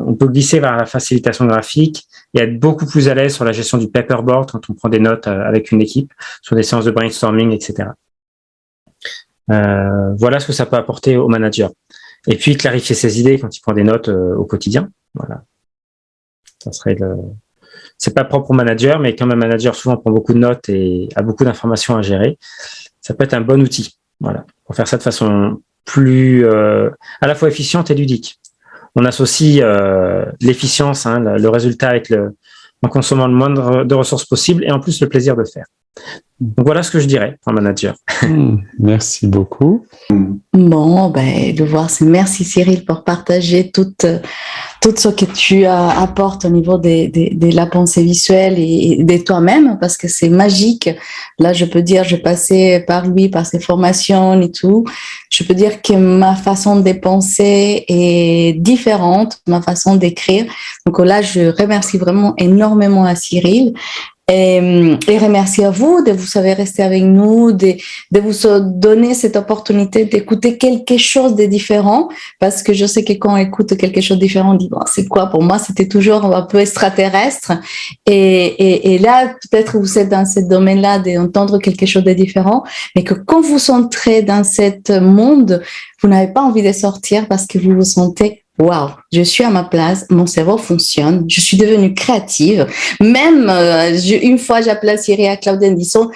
On peut glisser vers la facilitation graphique et être beaucoup plus à l'aise sur la gestion du paperboard quand on prend des notes avec une équipe, sur des séances de brainstorming, etc. Voilà ce que ça peut apporter au manager. Et puis, clarifier ses idées quand il prend des notes au quotidien. Voilà. Ça serait c'est pas propre au manager, mais comme un manager souvent prend beaucoup de notes et a beaucoup d'informations à gérer, ça peut être un bon outil. Voilà. Pour faire ça de façon plus à la fois efficiente et ludique. On associe l'efficience, le résultat en consommant le moins de ressources possible et en plus le plaisir de faire. Donc voilà ce que je dirais pour un manager. Merci beaucoup. Bon, de voir, merci Cyril pour partager tout ce que tu apportes au niveau de la pensée visuelle et de toi-même, parce que c'est magique. Là, je peux dire, je passais par lui, par ses formations et tout. Je peux dire que ma façon de penser est différente, ma façon d'écrire. Donc là, je remercie vraiment énormément à Cyril. Et remercie à vous de vous savoir rester avec nous, de vous donner cette opportunité d'écouter quelque chose de différent, parce que je sais que quand on écoute quelque chose de différent, on dit c'est quoi? Pour moi, c'était toujours un peu extraterrestre. Et là, peut-être vous êtes dans ce domaine-là d'entendre quelque chose de différent, mais que quand vous entrez dans cet monde, vous n'avez pas envie de sortir parce que vous vous sentez waouh, je suis à ma place, mon cerveau fonctionne, je suis devenue créative. Même une fois, j'appelais Cyril à Claudia en disant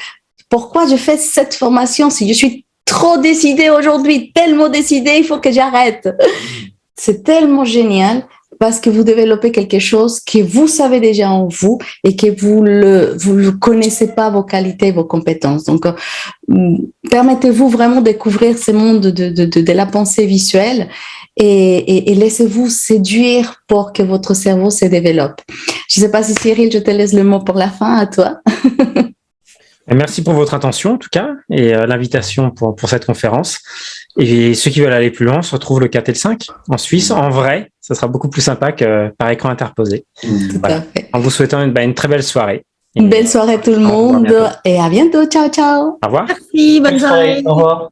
pourquoi je fais cette formation si je suis trop décidée aujourd'hui, tellement décidée, il faut que j'arrête. C'est tellement génial parce que vous développez quelque chose que vous savez déjà en vous et que vous ne connaissez pas vos qualités, vos compétences. Donc, permettez-vous vraiment de découvrir ce monde de la pensée visuelle et laissez-vous séduire pour que votre cerveau se développe. Je ne sais pas si Cyril, je te laisse le mot pour la fin, à toi. Merci pour votre attention en tout cas et l'invitation pour cette conférence. Et ceux qui veulent aller plus loin, on se retrouve le 4 et le 5 en Suisse, en vrai. Ça sera beaucoup plus sympa que par écran interposé. Tout à fait. En vous souhaitant une très belle soirée. Une belle soirée tout le monde et à bientôt. Ciao, ciao. Au revoir. Merci, bonne soirée. Au revoir.